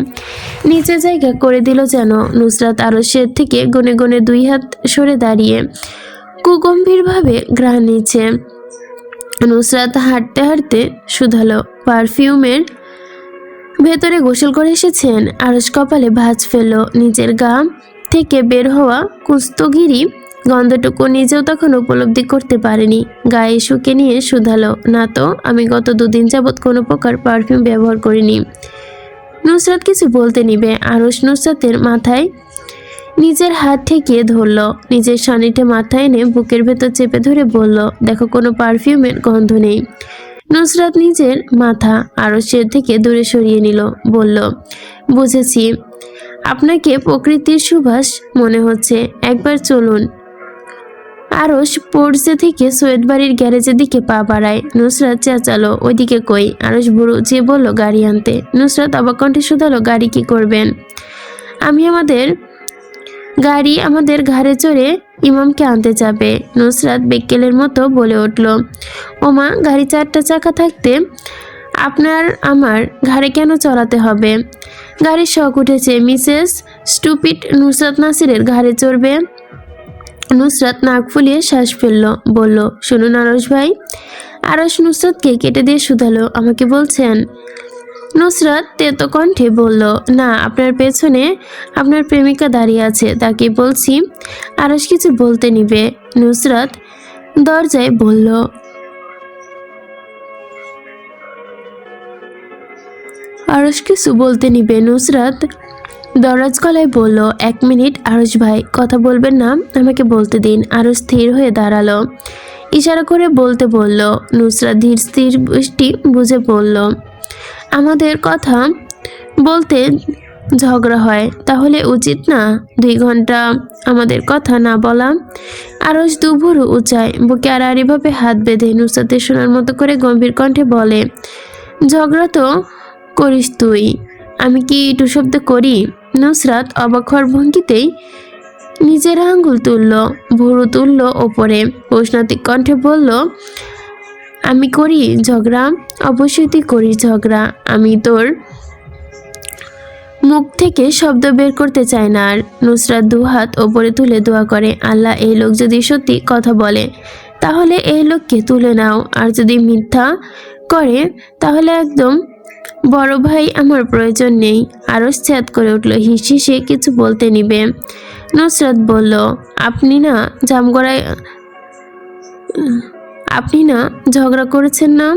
নিচে জায়গা করে দিল যেন। নুসরাত আরশের থেকে গুনে গুনে 2 হাত সরে দাঁড়িয়ে কুগম্ভীরভাবে ঘ্রাণ নিচ্ছে। নুসরাত হাঁটতে হাঁটতে শুধালো, পারফিউমের ভেতরে গোসল করে এসেছেন? আরশ কপালে ভাঁজ ফেলল। নিজের গা থেকে বের হওয়া কুস্তগিরি গন্ধটুকু নিজেও তখন উপলব্ধি করতে পারেনি। গায়ে শুকে নিয়ে শুধালো, না তো, আমি গত 2 দিন যাবৎ কোনো প্রকার পারফিউম ব্যবহার করিনি। নুসরাত কিছু বলতে নিবে, আরশ নুসরাতের মাথায় নিজের হাত ঠেকিয়ে ধরল। নিজের শানিটা মাথায় এনে বুকের ভেতর চেপে ধরে বলল, দেখো, কোনো পারফিউমের গন্ধ নেই। নুসরাত নিজের মাথা আরশের থেকে দূরে সরিয়ে নিল, বলল, বুঝেছি, আপনাকে প্রকৃতির সুবাস মনে হচ্ছে। একবার চলুন। আরশ পোর্সে থেকে সৈয়দ বাড়ির গ্যারেজের দিকে পা বাড়ায়। নুসরাত চেঁচালো, ওইদিকে কই? আরশ বুড়ো যে বলল, গাড়ি আনতে। নুসরাত অবাক কণ্ঠে শুধালো, গাড়ি কি করবেন? গাড়ি আমাদের ঘাড়ে চড়ে ইমামকে আনতে যাবে। নুসরাত বেক্কেলের মতো বলে উঠল, ওমা, গাড়ি 4টা চাকা থাকতে আপনার আমার ঘাড়ে কেন চড়াতে হবে? গাড়ির শখ উঠেছে, মিসেস স্টুপিড নুসরাত নাসিরের ঘাড়ে চড়বে। নুসরাত নাক ফুলিয়ে শ্বাস ফেলল, বলল, শুনুন আরশ ভাই। আরশ নুসরাতকে কেটে দিয়ে শুধালো, আমাকে বলছেন? নুসরাত তেতো কণ্ঠে বলল, না, আপনার পেছনে আপনার প্রেমিকা দাঁড়িয়ে আছে, তাকে বলছি। আরশ কিছু বলতে নিবে, নুসরাত দরজায় বলল, আরশ কিছু বলতে নিবে নুসরাত দরজ গলায় বলল, 1 মিনিট আরশ ভাই, কথা বলবেন না, আমাকে বলতে দিন। আরশ স্থির হয়ে দাঁড়ালো, ইশারা করে বলতে বলল। নুসরাত ধীর স্থির দৃষ্টি বুঝে বলল, আমাদের কথা বলতে ঝগড়া হয়, তাহলে উচিত না 2 ঘন্টা আমাদের কথা না বলা? আরশ দুভুরু উঁচায় বুকে আড়াআড়িভাবে হাত বেঁধে নুসরাতের শোনার মতো করে গম্ভীর কণ্ঠে বলে, ঝগড়া তো করিস তুই, আমি কি টু শব্দ করি? নুসরাত অবাক হওয়ার ভঙ্গিতেই নিজের আঙ্গুল তুলল, ভুরু তুলল ওপরে, প্রশ্নাত্মক কণ্ঠে বলল, আমি করি ঝগড়া? অবশ্যই তুই করিস ঝগড়া, আমি তোর মুখ থেকে শব্দ বের করতে চায় না আর। নুসরাত 2 হাত ওপরে তুলে দোয়া করে, আল্লাহ, এই লোক যদি সত্যি কথা বলে তাহলে এই লোককে তুলে নাও, আর যদি মিথ্যা করে তাহলে একদম বড় ভাই আমার প্রয়োজন নেই। আরশ চ্যাত করে উঠল, হিসে কিছু বলতে নিবে। নুসরাত বলল, আপনি না ঝগড়া করেছেন না?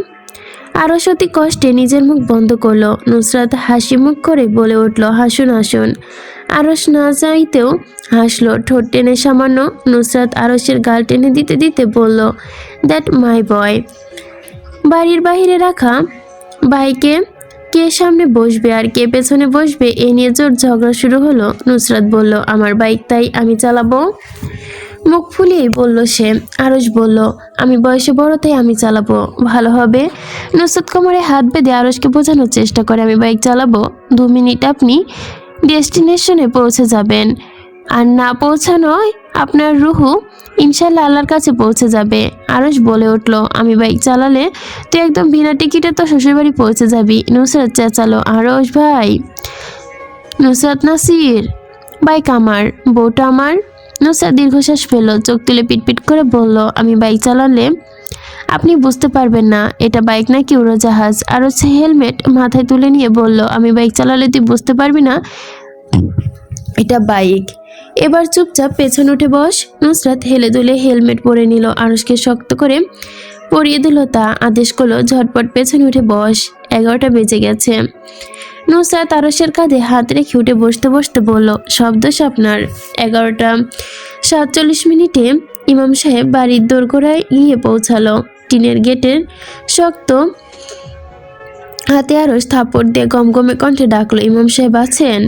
আরশ অতি কষ্টে নিজের মুখ বন্ধ করলো। নুসরাত হাসি মুখ করে বলে উঠল, হাসুন হাসুন। আরশ না চাইতেও হাসলো, ঠোঁট টেনে সামান্য। নুসরাত আরশের গাল টেনে দিতে দিতে বলল, দ্যাট মাই বয়। বাড়ির বাইরে রাখা বাইকে কে সামনে বসবে আর কে পেছনে বসবে এ নিয়ে জোর ঝগড়া শুরু হলো। নুসরাত বলল, আমার বাইক, তাই আমি চালাবো। মুখ ফুলিয়েই বলল সে। আরশ বলল, আমি বয়সে বড়, তাই আমি চালাবো, ভালো হবে। নুসরাত কোমরে হাত বেঁধে আরশকে বোঝানোর চেষ্টা করে, আমি বাইক চালাবো, 2 মিনিট আপনি ডেস্টিনেশনে পৌঁছে যাবেন, আর না পৌঁছানোয় আপনার রুহু ইনশাল্লাহ আল্লাহর কাছে পৌঁছে যাবে। আরশ বলে উঠল, আমি বাইক চালালে তুই একদম বিনা টিকিটে তো শ্বশুরবাড়ি পৌঁছে যাবি। নুসরাত চেঁচালো, আরশ ভাই। নুসরাত, নাসির, বাইক আমার, বউটা আমার। নুসরাত দীর্ঘশ্বাস ফেলল, চোখ তুলে পিটপিট করে বলল, আমি বাইক চালালে আপনি বুঝতে পারবেন না এটা বাইক নাকি উড়োজাহাজ। আরও হেলমেট মাথায় তুলে নিয়ে বলল, আমি বাইক চালালে তুই বুঝতে পারবি না এটা বাইক, এবার চুপচাপ পেছনে উঠে বস। নুসরাত হেলে দুলে হেলমেট পরে নিল, আরশকে শক্ত করে পরিয়ে দিল তা, আদেশ করলো, ঝটপট পেছনে উঠে বস। 11টা বেজে গেছে। নুসরাত আরশের কাঁধে হাত রেখে উঠে বসতে বসতে বলল, সব দোষ আপনার। 11টা 47 মিনিটে ইমাম সাহেব বাড়ির দোরগোড়ায় গিয়ে পৌঁছালো। টিনের গেটের শক্ত হাতে আরশ থাপড় দিয়ে গমগমে কণ্ঠে ডাকলো, ইমাম সাহেব আছেন?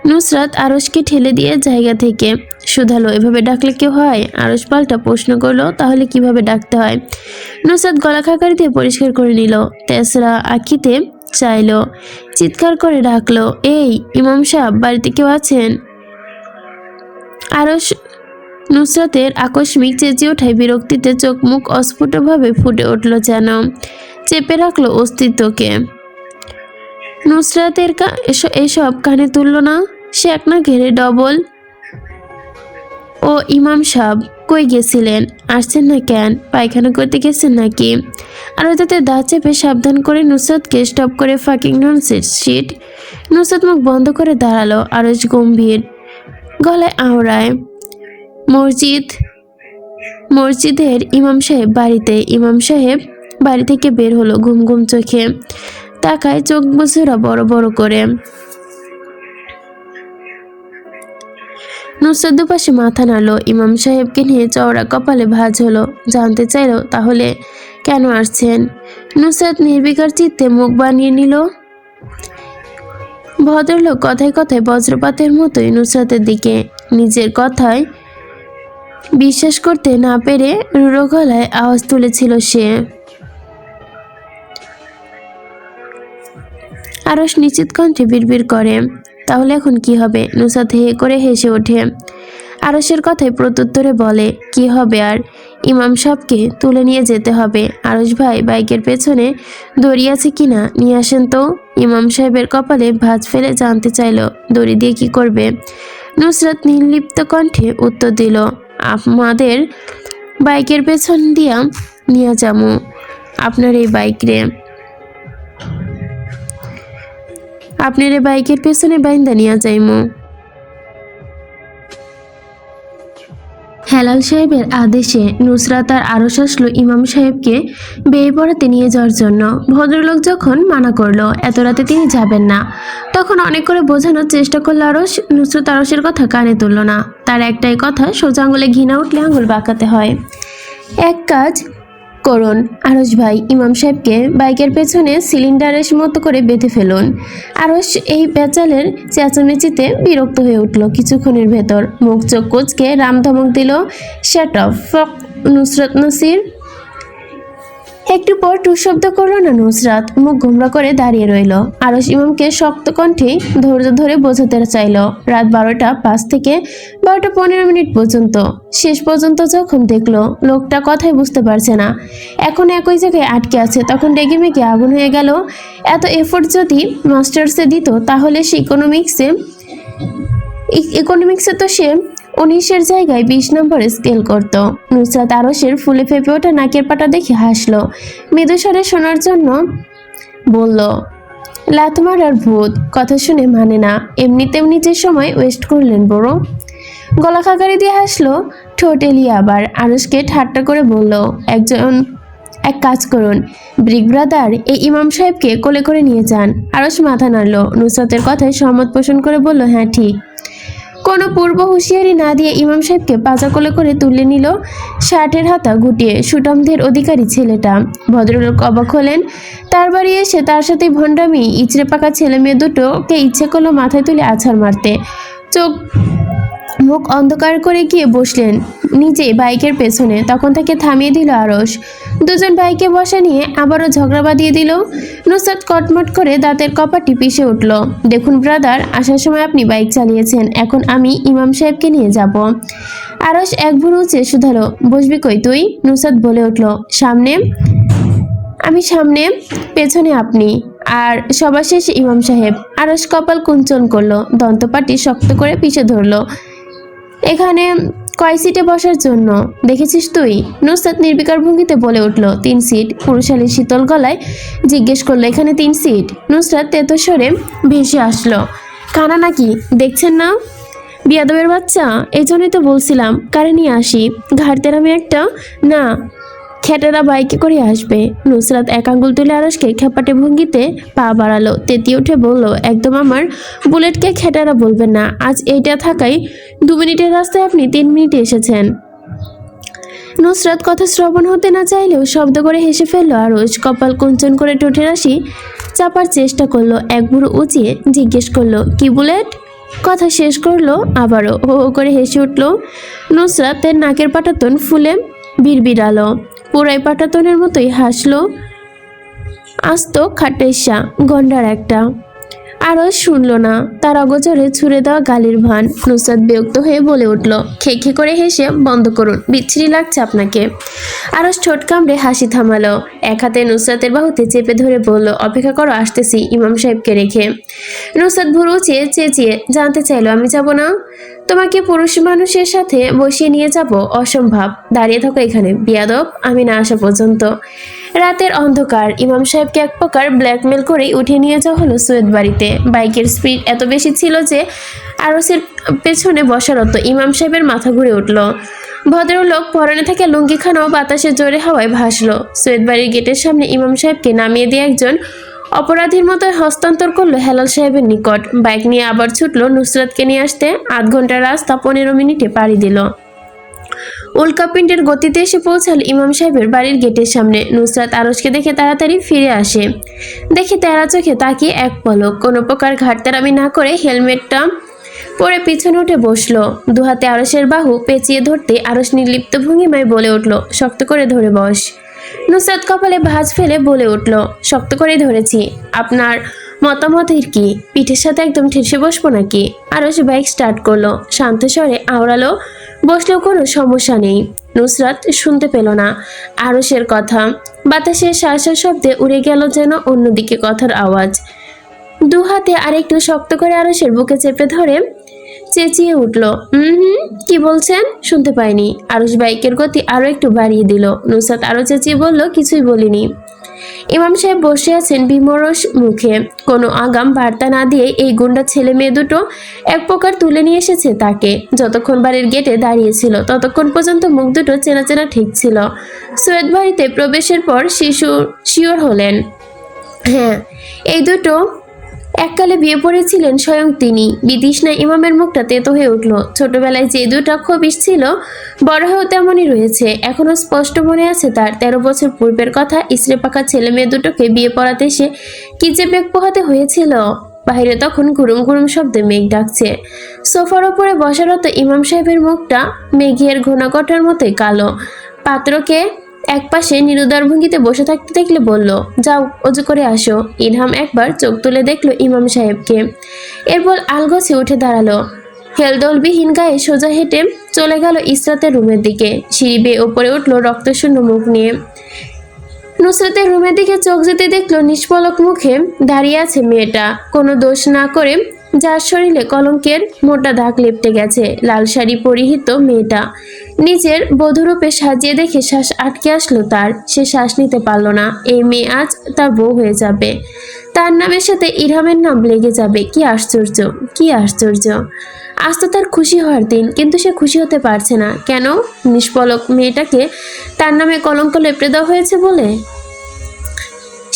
নুসরাত আরশকে ঠেলে দিয়ে জায়গা থেকে শুধালো, এভাবে ডাকলে কেউ হয়? আরশ পাল্টা প্রশ্ন করলো, তাহলে কিভাবে ডাকতে হয়? নুসরাত গলা খাকারি দিয়ে পরিষ্কার করে নিল, তেসরা আখিতে চাইলো, চিৎকার করে ডাকলো, এই ইমাম সাহেব, বাড়িতে কেউ আছেন? আরশ নুসরাতের আকস্মিক চেঁচিয়ে ওঠায় বিরক্তিতে চোখ মুখ অস্ফুটভাবে ফুটে উঠল, যেন চেপে রাখলো অস্তিত্বকে। নুসরাতের এসব কানে তুলল না। সে এক না ঘেরে ডবল, ও ইমাম সাহেব কই গেছিলেন? আসছেন না কেন? পায়খানা করতে গেছেন নাকি? আর তাতে দাঁত চেপে সাবধান করে নুসরাতকে স্টপ করে, ফাকিং ননসেন্স শিট। নুসরাত মুখ বন্ধ করে দাঁড়ালো। আরশ গম্ভীর গলায় আওড়ায়, মসজিদের ইমাম সাহেব বাড়িতে। ইমাম সাহেব বাড়ি থেকে বের হলো, ঘুম ঘুম চোখে তাকায়, চোখ বুঝেরা বড় বড় করে। নুসরাত দুপাশে মাথা নাড়লো, ইমাম সাহেবকে নিয়ে চওড়া কপালে ভাঁজ হলো। জানতে চাইলো, তাহলে কেন আসছেন? নুসরাত নির্বিকার চিত্তে মুখ বানিয়ে নিল। ভদ্রলোক কথায় কথায় বজ্রপাতের মতোই নুসরাতের দিকে। নিজের কথায় বিশ্বাস করতে না পেরে রুড়ো গলায় আওয়াজ তুলেছিল সে। আরশ নিশ্চিত কণ্ঠে বিড়বিড় করে, তাহলে এখন কি হবে? নুসরাত হে করে হেসে ওঠে। আরশের কথায় প্রত্যুত্তরে বলে, কি হবে আর? ইমাম সাহেবকে তুলে নিয়ে যেতে হবে। আরশ ভাই, বাইকের পেছনে দড়ি আছে কিনা নিয়ে আসেন তো। ইমাম সাহেবের কপালে ভাঁজ ফেলে জানতে চাইল, দড়ি দিয়ে কি করবে? নুসরাত নির্লিপ্ত কণ্ঠে উত্তর দিল, আমাদের বাইকের পেছন দিয়া নিয়ে যাবো আপনার এই বাইকের পেছনে বাইন্দা নিয়ে যাইমু। হেলাল সাহেবের আদেশে নুসরাত আর আরশ আসলো ইমাম সাহেবকে বিয়ে পড়াতে নিয়ে যাওয়ার জন্য। ভদ্রলোক যখন মানা করলো এত রাতে তিনি যাবেন না, তখন অনেক করে বোঝানোর চেষ্টা করলো আরশ। নুসরাত আরশের কথা কানে তুলল না। তার একটাই কথা, সোজা আঙুলে ঘৃণা উঠলে আঙুল বাঁকাতে হয়। এক কাজ করুন আরশ ভাই, ইমাম সাহেবকে বাইকের পেছনে সিলিন্ডারের মতো করে বেঁধে ফেলুন। আরশ এই পেঁচালের চেঁচামেচিতে বিরক্ত হয়ে উঠল। কিছুক্ষণের ভেতর মুখ চোখ কুঁচকে রাম ধমক দিল, শ্যাট আপ ফক নুসরাত নাসির। একটু পর টু শব্দ করলো না নুসরাত, মুখ গোমরা করে দাঁড়িয়ে রইল। আরশ ইমামকে শক্ত কণ্ঠে ধৈর্য ধরে বোঝাতে চাইল। রাত 12টা 5 থেকে 12টা 15 পর্যন্ত। শেষ পর্যন্ত যখন দেখলো লোকটা কথাই বুঝতে পারছে না, এখন একই জায়গায় আটকে আছে, তখন রেগে মেগে আগুন হয়ে গেল। এত এফোর্ট যদি মাস্টার্সে দিত তাহলে সে ইকোনমিক্সে তো সে 19-এর জায়গায় 20 নম্বরে স্কেল করত। নুসরাত আরশের ফুলে ফেপে ওঠা নাকের পাটা দেখে হাসলো। মৃদুস্বরে শোনার জন্য বলল, লাথ মারার ভূত, কথা শুনে মানে না, এমনিতেও নিজের সময় ওয়েস্ট করলেন বড়। গলা খাকারি দিয়ে হাসলো, ঠোঁট এলিয়ে আবার আরশকে ঠাট্টা করে বলল, এক কাজ করুন ব্রিক ব্রাদার, এই ইমাম সাহেবকে কোলে করে নিয়ে যান। আরশ মাথা নাড়ল। নুসরাতের কথায় সহমত পোষণ করে বলল, হ্যাঁ ঠিক। কোনো পূর্ব হুঁশিয়ারি না দিয়ে ইমাম সাহেবকে পাজা কোলে করে তুলে নিল। শার্টের হাতা গুটিয়ে সুটমদের অধিকারী ছেলেটা। ভদ্রলোক অবাক হলেন। তার বাড়ি এসে তার সাথে ভণ্ডামি ইচড়ে পাকা ছেলে মেয়ে দুটোকে ইচ্ছে করলো মাথায় তুলে আছাড় মারতে। চোখ মুখ অন্ধকার করে গিয়ে বসলেন নিজে বাইকের পেছনে। তখন তাকে থামিয়ে দিল আরশ। দুজন বাইকে বসা নিয়ে আবারও ঝগড়া বাঁধিয়ে দিল। নুসরাত কটমট করে দাঁতের কপাটি পিষে উঠল। দেখুন ব্রাদার, আসার সময় আপনি বাইক চালিয়েছেন, এখন আমি ইমাম সাহেবকে নিয়ে যাব। আরশ এক ভুরু উঁচে শুধালো, বসবি কই তুই? নুসরাত বলে উঠল, আমি সামনে, পেছনে আপনি, আর সবার শেষে ইমাম সাহেব। আরশ কপাল কুঞ্চন করলো, দন্তপাটি শক্ত করে পিষে ধরলো। এখানে কয় সিটে বসার জন্য দেখেছিস তুই? নুসরাত নির্বিকার ভঙ্গিতে বলে উঠল, 3 সিট। পুরুষালী শীতল গলায় জিজ্ঞেস করলো, এখানে 3 সিট? নুসরাত তেতস্বরে ভেসে আসলো, কানা নাকি দেখছেন না বিয়াদবের বাচ্চা? এই জন্যই তো বলছিলাম কারে নিয়ে আসি, ঘাড়তের আমি একটা না খেটেরা বাইকে করে আসবে। নুসরাত এক আঙ্গুল তুলে আরশকে খেপাটে ভঙ্গিতে পা বাড়ালো, তেতিয়ে উঠে বলল, একদম আমার বুলেটকে খেটেরা বলবেন না। আজ এইটা থাকাই 2 মিনিটের রাস্তায় আপনি 3 মিনিটে এসেছেন। নুসরাত কথা শ্রবণ হতে না চাইলেও শব্দ করে হেসে ফেললো আরশ। কপাল কুঞ্চন করে ঠোঁটের হাসি চাপার চেষ্টা করলো। এক বুড়ো উঁচিয়ে জিজ্ঞেস করলো, কি বুলেট? কথা শেষ করলো আবারও হো হো করে হেসে উঠল। নুসরাতের নাকের পাটাতন ফুলে বিড়বিড়ালো, পুরাই পাটাতনের মতোই হাসলো। আস্ত খাটেসা গন্ডার একটা। আরশ শুনল না, তার অগোচরে ছুড়ে দেওয়া গালির ভান। নুসরাত বিরক্ত হয়ে বলে উঠল, খেখে করে হেসে বন্ধ করুন, বিচ্ছিরি লাগছে আপনাকে। আরশ ঠোঁট কামড়ে হাসি থামালো। এক হাতে নুসরাতের বাহুতে চেপে ধরে বলল, অপেক্ষা করো, আসতেছি ইমাম সাহেবকে রেখে। নুসরাত ভুরু চেঁচিয়ে জানতে চাইলো, আমি যাব না? তোমাকে পুরুষ মানুষের সাথে বসিয়ে নিয়ে যাব? অসম্ভব, দাঁড়িয়ে থাকো এখানে বিয়াদব, আমি না আসা পর্যন্ত। রাতের অন্ধকার। ইমাম সাহেবকে এক প্রকার ব্ল্যাকমেল করেই উঠিয়ে নিয়ে যাওয়া হলো সৈয়দ বাড়িতে। বাইকের স্পিড এত বেশি ছিল যে আরশের পেছনে বসারত ইমাম সাহেবের মাথা ঘুরে উঠল। ভদ্রলোক পরনে থেকে লুঙ্গিখানাও বাতাসে জোরে হাওয়ায় ভাসলো। সৈয়দ বাড়ির গেটের সামনে ইমাম সাহেবকে নামিয়ে দিয়ে একজন অপরাধীর মতো হস্তান্তর করলো হেলাল সাহেবের নিকট। বাইক নিয়ে আবার ছুটলো নুসরাতকে নিয়ে আসতে। 8 ঘন্টার রাস্তা 15 মিনিটে পাড়ি দিল। উল্কাপিণ্ডের গতিতে এসে পৌঁছাল ইমাম সাহেবের বাড়ির গেটের সামনে। নুসরাত আরশকে দেখে তাড়াতাড়ি ফিরে আসে। দেখে তেরা চোখে তাকিয়ে এক পলক, কোনো প্রকার ঘাটতারামি না করে হেলমেটটা পরে পিছনে উঠে বসলো। দুহাতে আরশের বাহু পেঁচিয়ে ধরতে আরশ নির্লিপ্ত ভঙ্গিমায় বলে উঠল, শক্ত করে ধরে বস। নুসরাত কপালে ভাঁজ ফেলে বলে উঠল, শক্ত করেই ধরেছি। আপনার মতামতের কি? পিঠের সাথে একদম ঠেসে বসবো নাকি? আরশ বাইক স্টার্ট করলো। শান্ত স্বরে আওড়ালো, বসলেও কোনো সমস্যা নেই। নুসরাত শুনতে পেল না আরশের কথা। বাতাসে শাঁসা শব্দে উড়ে গেল যেন অন্যদিকে কথার আওয়াজ। দু হাতে আরেকটু শক্ত করে আরশের বুকে চেপে ধরে চেঁচিয়ে উঠল, কি বলছেন? শুনতে পাইনি। আরশ বাইকের গতি আরো একটু বাড়িয়ে দিল। নুসরাত আরো চেঁচিয়ে বলল, কিছুই বলিনি। ইমাম সাহেব বসে আছেন বিমরস মুখে। কোনো আগাম বার্তা না দিয়ে এই গুন্ডা ছেলে মেয়ে দুটো এক প্রকার তুলে নিয়ে এসেছে তাকে। যতক্ষণ বাড়ির গেটে দাঁড়িয়েছিল ততক্ষণ পর্যন্ত মুখ দুটো চেনা চেনা ঠিক ছিল। সৈয়দ বাড়িতে প্রবেশের পর শিশু শিওর হলেন, হ্যাঁ, এই দুটো এককালে বিয়ে পড়েছিলেন স্বয়ং তিনি। বিতৃষ্ণা ইমামের মুখটা তেতো হয়ে উঠল। ছোটবেলায় যে দুটা খবিশ ছিল বড় হয়েও তেমনই রয়েছে। এখনো স্পষ্ট মনে আছে তার 13 বছর পূর্বের কথা। ইসরে পাকা ছেলে মেয়ে দুটোকে বিয়ে পড়াতে এসে কি যে বেগ পোহাতে হয়েছিল। বাইরে তখন গুরুম গুরুম শব্দে মেঘ ডাকছে। সোফার ওপরে বসারত ইমাম সাহেবের মুখটা মেঘের ঘনাঘটার মতোই কালো। পাত্রকে একপাশে নিরুদার ভঙ্গিতে বসে থাকতে দেখলে বলল, যাও অজু করে আসো। ইলহাম একবার চোখ তুলে দেখলো ইমাম সাহেবকে। এরপর আলগোছে উঠে দাঁড়ালো। হেলদোলবিহীন গায়ে সোজা হেঁটে চলে গেল ইসরাতের রুমের দিকে। সিঁড়ি বেয়ে ওপরে উঠলো রক্তশূন্য মুখ নিয়ে। নুসরাতের রুমের দিকে চোখ যেতে দেখলো নিষ্পলক মুখে দাঁড়িয়ে আছে মেয়েটা, কোনো দোষ না করে, যার শরীরে কলঙ্কের মোটা দাগ লেপটে গেছে। লাল শাড়ি পরিহিত মেয়েটা নিজের বধূরূপে সাজিয়ে দেখে শ্বাস আটকে আসলো তার। সে শ্বাস নিতে পারল না। এই মেয়ে আজ তার বউ হয়ে যাবে, তার নামের সাথে ইরহামের নাম লেগে যাবে। কি আশ্চর্য, কি আশ্চর্য! আজ তো তার খুশি হওয়ার দিন, কিন্তু সে খুশি হতে পারছে না। কেন? নিষ্পলক মেয়েটাকে তার নামে কলঙ্ক লেপটে দেওয়া হয়েছে বলে।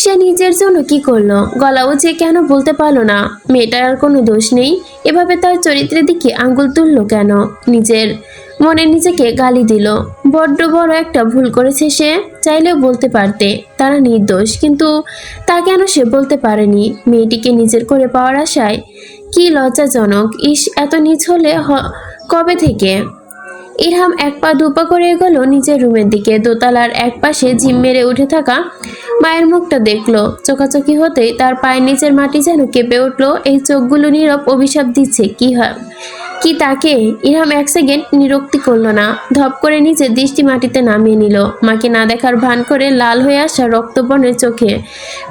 সে নিজের জন্য কি করলো? গলা উঁচিয়ে কেন বলতে পারলো না মেয়েটার আর কোনো দোষ নেই? এভাবে তার চরিত্রের দিকে আঙ্গুল তুললো কেন? নিজের মনে নিজেকে গালি দিল। বড্ড বড় একটা ভুল করেছে সে। চাইলেও বলতে পারতে তারা নির্দোষ, কিন্তু তা কেন সে বলতে পারেনি? মেয়েটিকে নিজের করে পাওয়ার আশায়। কি লজ্জাজনক! ইস, এত নিচ হলে কবে থেকে? ইরহাম এক পা দুপা করে এগোলো নিজের রুমের দিকে। দোতলার এক পাশে ঝিম মেরে উঠে থাকা মায়ের মুখটা দেখলো। চোখাচোখি হতেই তার পায়ের নিচের মাটি যেন কেঁপে উঠলো। এই চোখগুলো নীরব অভিশাপ দিচ্ছে। কি তাকে? ইরহাম এক সেকেন্ড নিরক্তি করলো না। ধপ করে নিজের দৃষ্টি মাটিতে নামিয়ে নিল। মাকে না দেখার ভান করে লাল হয়ে আসা রক্তবর্ণের চোখে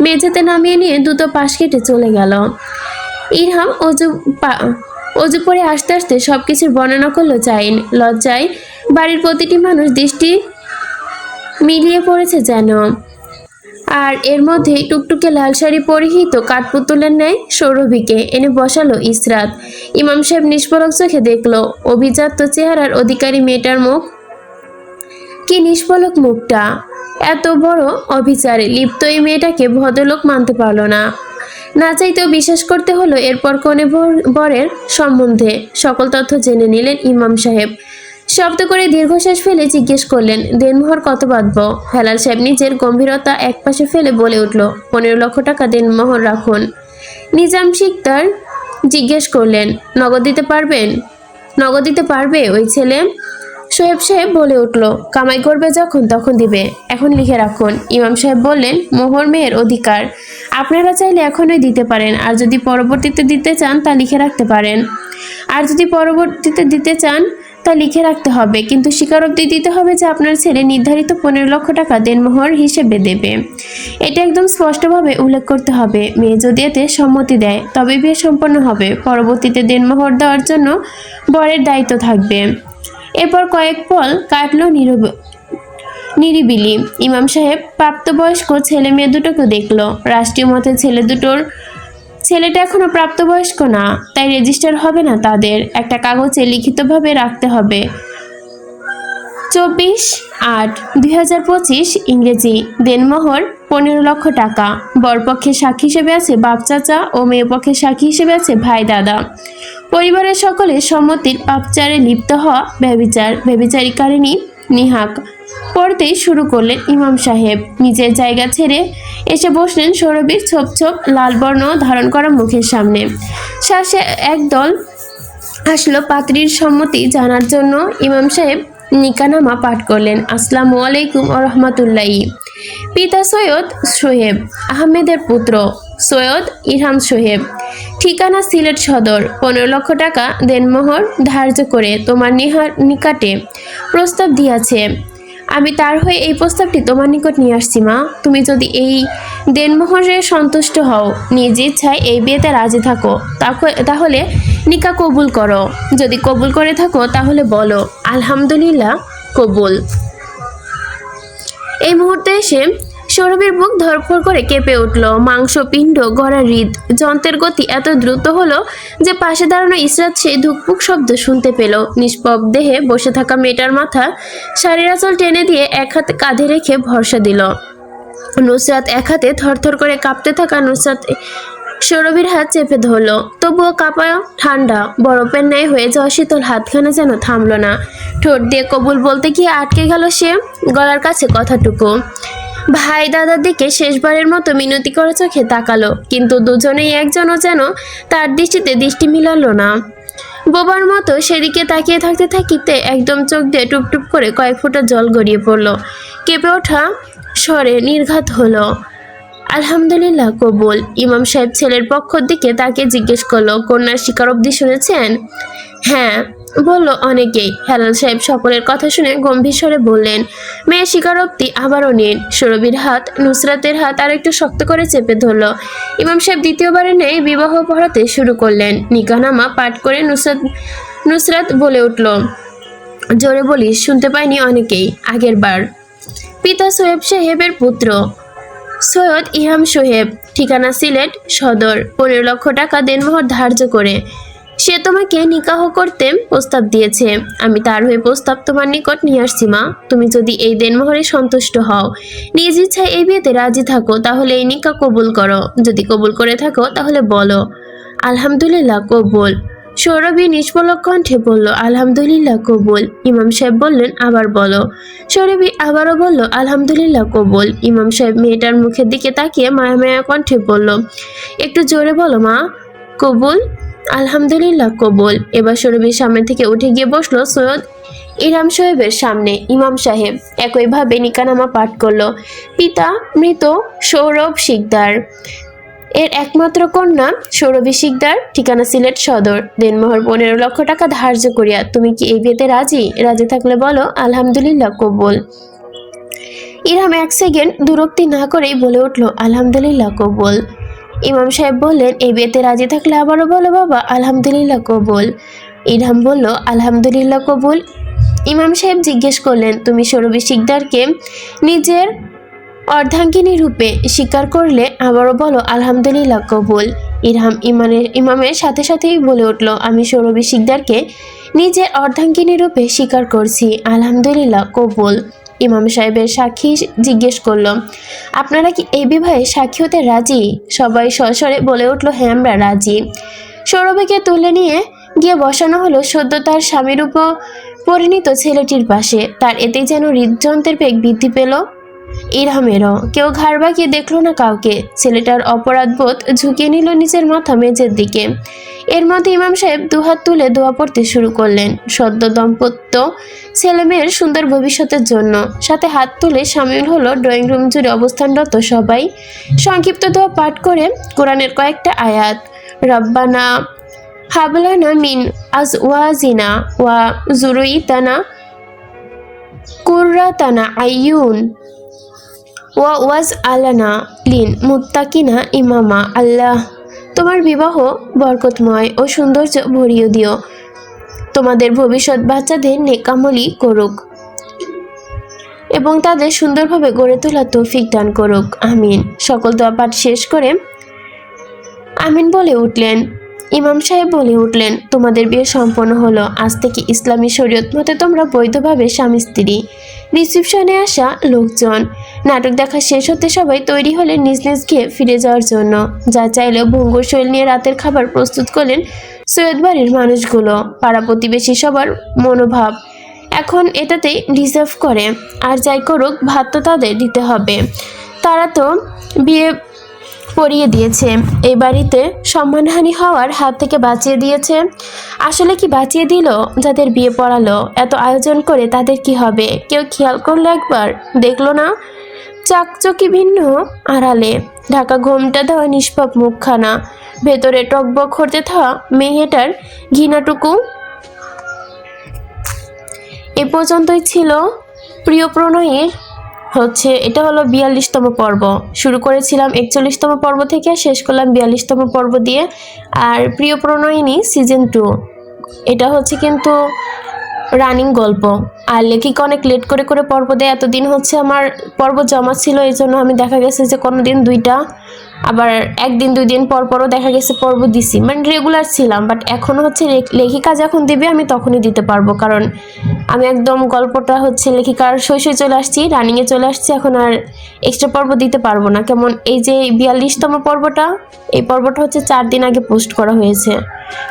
মেঝেতে নামিয়ে নিয়ে দুটো পাশ কেটে চলে গেল। ইরহাম অজু পরে আস্তে আস্তে সবকিছুর বর্ণনা করলো জাইন। লজ্জায় বাড়ির প্রতিটি মানুষ দৃষ্টি মিলিয়ে পড়েছে যেন। আর এর মধ্যে টুকটুকে লাল শাড়ি পরিহিত কাঠপুতুলের ন্যায় সৌরভীকে এনে বসালো ইসরাত। ইমাম সাহেব নিষ্পলক চোখে দেখলো অভিজাত চেহারার অধিকারী মেয়েটার মুখ। কি নিষ্পলক মুখটা! এত বড় অবিচারে লিপ্ত এই মেয়েটাকে ভদ্রলোক মানতে পারল না। না চাইতেও বিশ্বাস করতে হলো। এরপর কনে বরের সম্বন্ধে সকল তথ্য জেনে নিলেন ইমাম সাহেব। শব্দ করে দীর্ঘশ্বাস ফেলে জিজ্ঞেস করলেন, দেনমোহর কত বাঁধব? হেলাল সাহেব নিজের গম্ভীরতা একপাশে ফেলে বলে উঠল, 15 লক্ষ টাকা দেনমোহর রাখুন। নিজাম শিকদার জিজ্ঞেস করলেন, নগদ দিতে পারবেন? নগদ দিতে পারবে ওই ছেলে? সোহেব সাহেব বলে উঠল, কামাই করবে যখন তখন দিবে, এখন লিখে রাখুন। ইমাম সাহেব বললেন, মোহর মেয়ের অধিকার, আপনারা চাইলে এখনই দিতে পারেন, আর যদি পরবর্তীতে দিতে চান তা লিখে রাখতে পারেন। তা লিখে রাখতে হবে, কিন্তু স্বীকারোক্তি দিতে হবে যে আপনার ছেলে নির্ধারিত 15 লক্ষ টাকা দেনমোহর হিসেবে দেবে। এটা একদম স্পষ্টভাবে উল্লেখ করতে হবে। মেয়ে যদি এতে সম্মতি দেয় তবে বিয়ে সম্পন্ন হবে। পরবর্তীতে দেনমোহর দেওয়ার জন্য বরের দায়িত্ব থাকবে। এরপর কয়েক পল কাটল নিরিবিলি। ইমাম সাহেব প্রাপ্তবয়স্ক ছেলে মেয়ে দুটোকে দেখলো। রাষ্ট্রীয় মতে ছেলেটা এখনো প্রাপ্তবয়স্ক না, তাই রেজিস্টার হবে না তাদের। একটা কাগজে লিখিতভাবে রাখতে হবে 24/8/2025 ইংরেজি। দেনমোহর 15 লক্ষ টাকা। বরপক্ষের সাক্ষী হিসেবে আছে বাপ চাচা ও মেয়ে পক্ষের সাক্ষী হিসেবে আছে ভাই দাদা। পরিবারের সকলের সম্মতির পাপচারে লিপ্ত হওয়া ব্যভিচারিকারিণী নিহাক। পড়তেই শুরু করলেন ইমাম সাহেব। নিজের জায়গা ছেড়ে এসে বসলেন সৌরভীর ছোপ ছোপ লাল বর্ণ ধারণ করা মুখের সামনে। শ্বাসে একদল আসলো পাত্রীর সম্মতি জানার জন্য। ইমাম সাহেব নিকানামা পাঠ করলেন। আসসালামু আলাইকুম ওয়া রাহমাতুল্লাহি। পিতা সৈয়দ সোহেব আহমেদের পুত্র সৈয়দ ইরহাম সোহেব। ঠিকানা সিলেট সদর। 15 লক্ষ টাকা দেনমোহর ধার্য করে তোমার নিকটে প্রস্তাব দিয়াছে। আমি তার হয়ে এই প্রস্তাবটি তোমার নিকট নিয়ে আসছি মা। তুমি যদি এই দেনমোহরে সন্তুষ্ট হও, নিজ ইচ্ছায় এই বিয়েতে রাজি থাকো, তাহলে নিকা কবুল করো। যদি কবুল করে থাকো তাহলে বলো আলহামদুলিল্লাহ, কবুল। এই মুহূর্তে এসে সৌরভীর বুক ধরফর করে কেঁপে উঠল, মাংসপিণ্ড গড়া হৃদ যন্ত্রের গতি এত দ্রুত হলো যে পাশে দাঁড়ানো ইসরাত সেই ধুকপুক শব্দ শুনতে পেল। নিষ্পপ দেহে বসে থাকা মেয়েটার মাথা শাড়ির আঁচল টেনে দিয়ে এক হাতে কাঁধে রেখে ভরসা দিল। নুসরাত এক হাতে থরথর করে কাঁপতে থাকা নুসরাত সৌরভীর হাত চেপে ধরল, তবুও কাঁপা ঠান্ডা বরফের ন্যায় হয়ে যাওয়া শীতল হাতখানা যেন থামল না। ঠোঁট দিয়ে কবুল বলতে গিয়ে আটকে গেল সে গলার কাছে কথাটুকু। ভাই দাদার দিকে শেষবারের মতো মিনতি করা চোখে তাকালো, কিন্তু দুজনেই একজনও যেন তার দৃষ্টিতে দৃষ্টি মিলালো না। বোবার মতো সেদিকে তাকিয়ে থাকতে থাকিতে একদম চোখ দিয়ে টুপটুপ করে কয়েক ফোঁটা জল গড়িয়ে পড়ল। কেঁপে ওঠা স্বরে নির্ঘাত হলো, আলহামদুলিল্লাহ কবুল। ইমাম সাহেব ছেলের পক্ষর দিকে তাকে জিজ্ঞেস করলো, কন্যার স্বীকারোক্তি শুনেছেন? হ্যাঁ বলল অনেকেই। হেলাল সাহেব সকলের কথা শুনে গম্ভীর স্বরে বললেন, মেয়ের স্বীকারোক্তি আবারও নিন। সৌরভীর হাত নুসরাতের হাত আর একটু শক্ত করে চেপে ধরল। ইমাম সাহেব দ্বিতীয়বারের ন্যায় বিবাহ পড়াতে শুরু করলেন। নিকাহনামা পাঠ করে নুসরাত বলে উঠল, জোরে বলিস, শুনতে পায়নি অনেকেই। আগের বার। পিতা সোহেব সাহেবের পুত্র সৈয়দ ইহাম সোহেব, ঠিকানা সিলেট সদর, 15 লক্ষ টাকা দেনমোহর ধার্য করে সে তোমাকে নিকাহ করতে প্রস্তাব দিয়েছে। আমি তার হয়ে প্রস্তাব তোমার নিকট নিয়ে আসছি মা। তুমি যদি এই দেনমোহরে সন্তুষ্ট হও, নিজ ইচ্ছায় এই বিয়েতে রাজি থাকো, তাহলে এই নিকাহ কবুল করো। যদি কবুল করে থাকো তাহলে বলো আলহামদুলিল্লাহ কবুল। সৌরভী নিষ্পলক কণ্ঠে বলল, আলহামদুলিল্লাহ কবুল। ইমাম সাহেব বললেন, আবার বলো। সৌরভী আবারও বলল, আলহামদুলিল্লাহ কবুল। ইমাম সাহেব মেয়েটার মুখের দিকে তাকিয়ে মায়া মায়া কণ্ঠে বলল, একটু জোরে বলো মা। কবুল। আলহামদুলিল্লাহ কবুল। এবার সৌরভীর সামনে থেকে উঠে গিয়ে বসলো সৈয়দ ইরাম সাহেবের সামনে। ইমাম সাহেব একইভাবে নিকাহনামা পাঠ করলো। পিতা মৃত সৌরভ শিকদার, এর একমাত্র কন্যা সৌরভী শিকদার, ঠিকানা সিলেট সদর, দেনমোহর 15 লক্ষ টাকা ধার্য করিয়া। তুমি কি এই বিয়েতে রাজি? রাজি থাকলে বলো আলহামদুলিল্লাহ কবুল। ইরহাম 1 সেকেন্ড দুরক্তি না করেই বলে উঠল, আলহামদুলিল্লাহ কবুল। ইমাম সাহেব বললেন, এই বিয়েতে রাজি থাকলে আবারও বলো বাবা আলহামদুলিল্লাহ কবুল। ইরহাম বলল, আলহামদুলিল্লাহ কবুল। ইমাম সাহেব জিজ্ঞেস করলেন, তুমি সৌরভী শিকদারকে নিজের অর্ধাঙ্গিনী রূপে স্বীকার করলে আবারও বলো আলহামদুলিল্লাহ কবুল। ইরহাম ইমামের সাথে সাথেই বলে উঠল, আমি সৌরভী শিকদারকে নিজের অর্ধাঙ্গিনী রূপে স্বীকার করছি, আলহামদুলিল্লাহ কবুল। ইমাম সাহেবের সাক্ষী জিজ্ঞেস করলো, আপনারা কি এই বিবাহে সাক্ষী হতে রাজি? সবাই সস্বরে বলে উঠল, হ্যাঁ আমরা রাজি। সৌরভীকে তুলে নিয়ে গিয়ে বসানো হলো সদ্য তার স্বামীর উপর পরিণত ছেলেটির পাশে। তার এতেই যেন হৃদযন্ত্রের বেগ বৃদ্ধি পেল। ইরহামেরও। কেউ ঘাড় বাঁকিয়ে দেখলো না কাউকে। ছেলেটার অপরাধবোধ ঝুঁকিয়ে নিল নিজের মাথা মেঝের দিকে। এর মধ্যে ইমাম সাহেব দুহাত তুলে দোয়া পড়তে শুরু করলেন সদ্য দম্পত্য ছেলেমেয়ের সুন্দর ভবিষ্যতের জন্য। সাথে হাত তুলে সামিল হলো ড্রয়িং রুম জুড়ে অবস্থানরত সবাই। সংক্ষিপ্ত দোয়া পাঠ করে কোরআনের কয়েকটা আয়াত, রব্বানা হাবলানা মিন আজওয়াজিনা ওয়া যুররিয়াতিনা কুররাতানা আইয়ুন ওয়া ওয়াজ আলানা লিন মুত্তাকিনা ইমামা। আল্লাহ, তোমার বিবাহ বরকতময় ও সৌন্দর্য ভরিয়ে দিও। তোমাদের ভবিষ্যৎ বাচ্চাদের নেকামলি করুক এবং তাদের সুন্দরভাবে গড়ে তোলার তৌফিক দান করুক, আমিন। সকল দোয়া পাঠ শেষ করে আমিন বলে উঠলেন। ইমাম সাহেব বলে উঠলেন, তোমাদের বিয়ে সম্পন্ন হলো। আজ থেকে ইসলামী শরীয়ত মতে তোমরা বৈধভাবে স্বামী স্ত্রী। রিসিপশনে আসা লোকজন। নাটক দেখা শেষ হতে সবাই তৈরি হলেন নিজ নিজ গিয়ে ফিরে যাওয়ার জন্য। যা চাইলেও ভঙ্গুর শরীর নিয়ে রাতের খাবার প্রস্তুত করলেন সৈয়দ বাড়ির মানুষগুলো। পাড়া প্রতিবেশী সবার মনোভাব এখন এটাতেই ডিজার্ভ করে। আর যাই করুক, ভাত তো তাদের দিতে হবে। তারা তো বিয়ে পড়িয়ে দিয়েছে, এই বাড়িতে সম্মানহানি হওয়ার হাত থেকে বাঁচিয়ে দিয়েছে। আসলে কি বাঁচিয়ে দিল? যাদের বিয়ে পড়ালো, এত আয়োজন করে তাদের কি হবে? কেউ খেয়াল করলো একবার? দেখলো না চাকচকি ভিন্ন আড়ালে ঢাকা ঘোমটা দেওয়া নিষ্পাপ মুখখানা, ভেতরে টকবক করতে থাকা মেয়েটার ঘৃণাটুকু। এ পর্যন্তই ছিল প্রিয় প্রণয়ের এটা হলো 42তম পর্ব। শুরু করেছিলাম 41তম পর্ব থেকে, শেষ করলাম 42তম পর্ব দিয়ে। আর প্রিয় প্রণয়িনী সিজন 2 এটা কিন্তু রানিং গল্প। আর লেখিকা অনেক লেট করে করে পর্ব দেয়। এতদিন হচ্ছে আমার পর্ব জমা ছিল, এই জন্য আমি দেখা গেছে যে কোনো দিন 2টা, আবার একদিন 2 দিন পর পরও দেখা গেছে পর্ব দিছি, মানে রেগুলার ছিলাম। বাট এখন হচ্ছে লেখিকা যখন দিবে আমি তখনই দিতে পারবো, কারণ আমি একদম গল্পটা হচ্ছে লেখিকার সই চলে আসছি, রানিংয়ে চলে আসছি, এখন আর এক্সট্রা পর্ব দিতে পারবো না। কেমন এই যে 42তম পর্বটা, এই পর্বটা হচ্ছে 4 দিন আগে পোস্ট করা হয়েছে।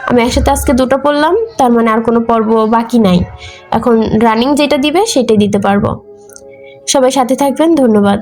আমি একসাথে আজকে 2টা পড়লাম, তার মানে আর কোনো পর্ব বাকি নাই। এখন রানিং যেটা দিবে সেটাই দিতে পারবো। সবাই সাথে থাকবেন, ধন্যবাদ।